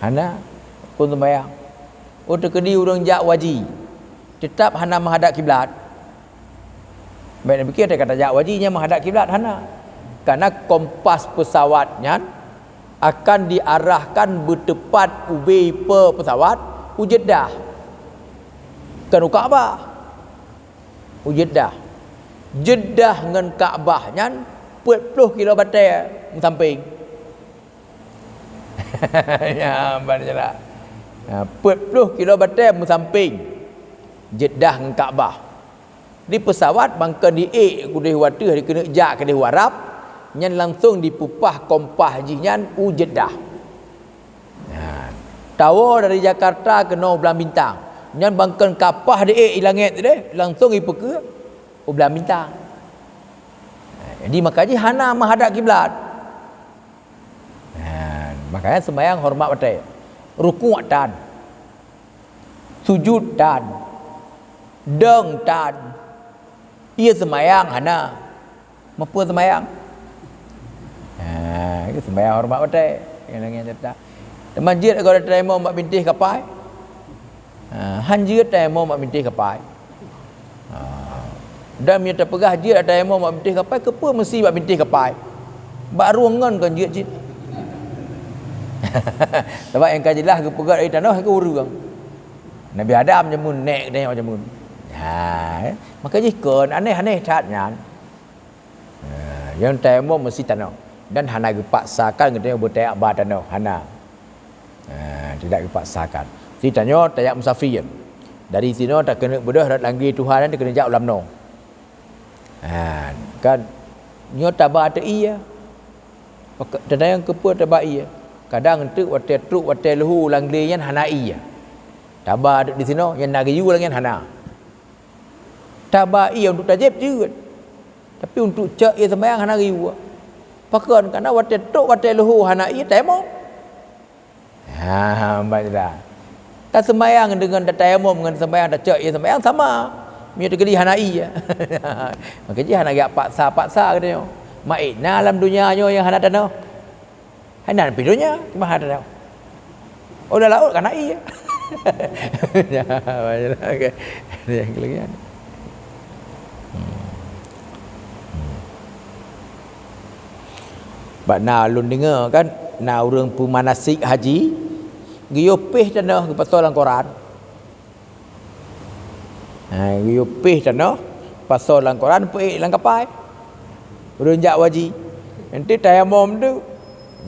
Hana rukun sembahyang. Oh terkedi orang jak waji. Tetap hana menghadap kiblat. Baik nak fikir dia kata jak wajinya menghadap kiblat hana. Karena kompas pesawatnya akan diarahkan bertepat ube pesawat Jeddah. Kan Kaabah. Jeddah. Jeddah dengan Kaabahnya 40 kilo batai samping. Ya, banyak. 40 kilo batai samping. Jeddah dengan Kaabah. Di pesawat bangkan di kudih watih di kena jak ke di warap, nyan langsung dipupah kompah jinyan Jeddah. Tawa dari Jakarta ke Belah Bintang. Nyan bangkan kapah di langit tu deh, langsung ipu ke Belah Bintang. Jadi makanya hana menghadap kiblat. Makanya sembahyang hormat batai. Rukuk dan sujud dan deng dan ia sembahyang hana. Apa sembahyang? Itu sembahyang hormat batai. Yang cerita. Masjid kalau ada terima mak bintih kapai. Hanjir terima mak bintih kapai. Dan dia terpegah dia ada yang mau bintih kapai kepa mesti buat bintih kapai. Baru ngan kan jit. Sebab yang kajilah ke pegat dari tanah ke urang. Nabi Adam jamun nek dia macam mun. Maka jikon aneh-aneh catnya. Yang temo mesti tanah dan hana dipaksakan kita bertayak ba tanah hana. Tidak dipaksakan. Si tanya tayak musafir. Dari sini tak kena bedah dak langgi Tuhan dan kena jak ulam no. Kan nyo tabah ada iya. Kadang kepa tabah iya. Kadang tu wate truk wate lehu langli yan hana iya. Tabah ada di sini yang nak yu lang yan hana. Tabah iya untuk tajib juga. Tapi untuk cak ia sembahyang hana yu. Pakon karena wate truk wate lehu hana iya temo. Baiklah. Tak sembahyang dengan tayamum dengan sembahyang tak cak ia sembahyang sama. Mia terkedi hanai ya. Maka je hana gak paksa katanya. Mai na alam dunia nyo yang hana tanah. Hana pi dunia, cuma hana tanah. Oh dah laut kan ai ya. Ya, okey. Yang lagi. Bak na alun dengar kan, na urang pu manasik haji, giyopeh tanah ke pasal Al-Quran. Giyopeh tanah pasal Al-Quran pe lang kapai. Urang jak waji. Nanti tayamum tu,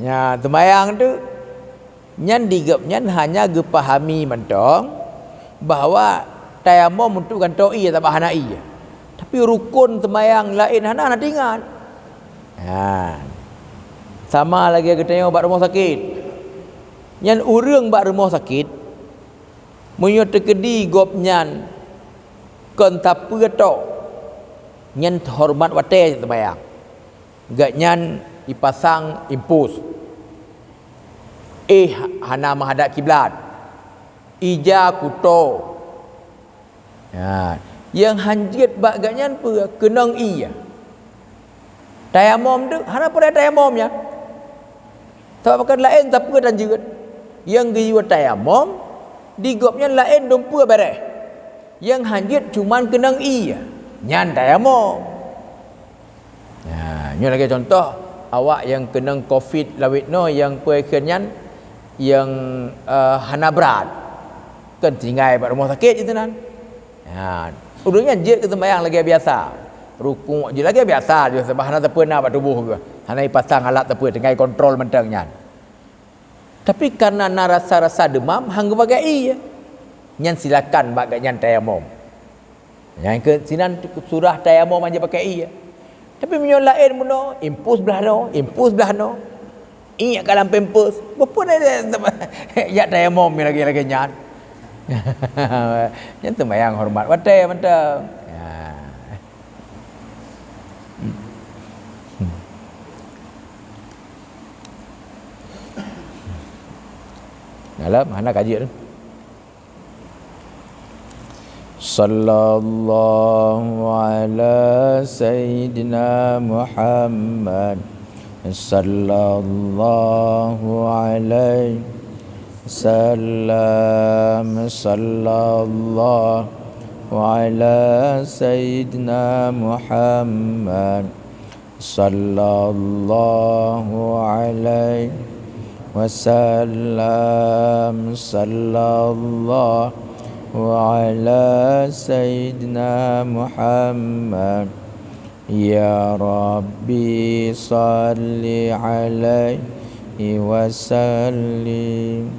nya sembahyang tu, nyan digap nyan hanya gepahami mentong bahawa tayamum untuk gantoi atau bahanai. Tapi rukun sembahyang lain hana nak ingat. Sama lagi kita bak rumah sakit. Nyan urang bak rumah sakit munyo tekedi gop nyan kon tapu to. Nyan hormat wate sembahyang. Gak nyan dipasang impus. Hana menghadap kiblat. Ija kuto. Yang hanjit bak gak nyan pe kenang iya. Tayamum tu hana pada tayamumnya. Sebab kan lain tak apa dan juga. Yang giwa tayamum digopnya lain dompu beres. Yang hanjit cuman kenang iya. Nyan tayamum. Ini lagi contoh awak yang kenang COVID lawit no yang kenyan yang hana berat. Kan tinggal pada rumah sakit je tenan. Udahnya je ke sembahyang lagi biasa. Rukuk je lagi biasa je sebab hana terpena pada tubuh ke. Hana pasang alat terpena dengan kontrol mentangnya. Tapi karena rasa-rasa demam hang bagai iya. Nyan silakan bagai nyan tayamum. Yang ke sinan surah tayamum aja pakai iya. Tapi menyo lain muno impus belah no. Ingat kalam pempus. Apa ya tayamum lagi nyan. Nyan sembahyang hormat wate mentang. Dalam mana kaji tu? Sallallahu ala sayyidina Muhammad. Sallallahu alaihi wasallam. Sallallahu ala sayyidina Muhammad. Sallallahu alaihi wasallam. Sallallahu ala sayyidina Muhammad. Ya Rabbi salli alaihi wasallim.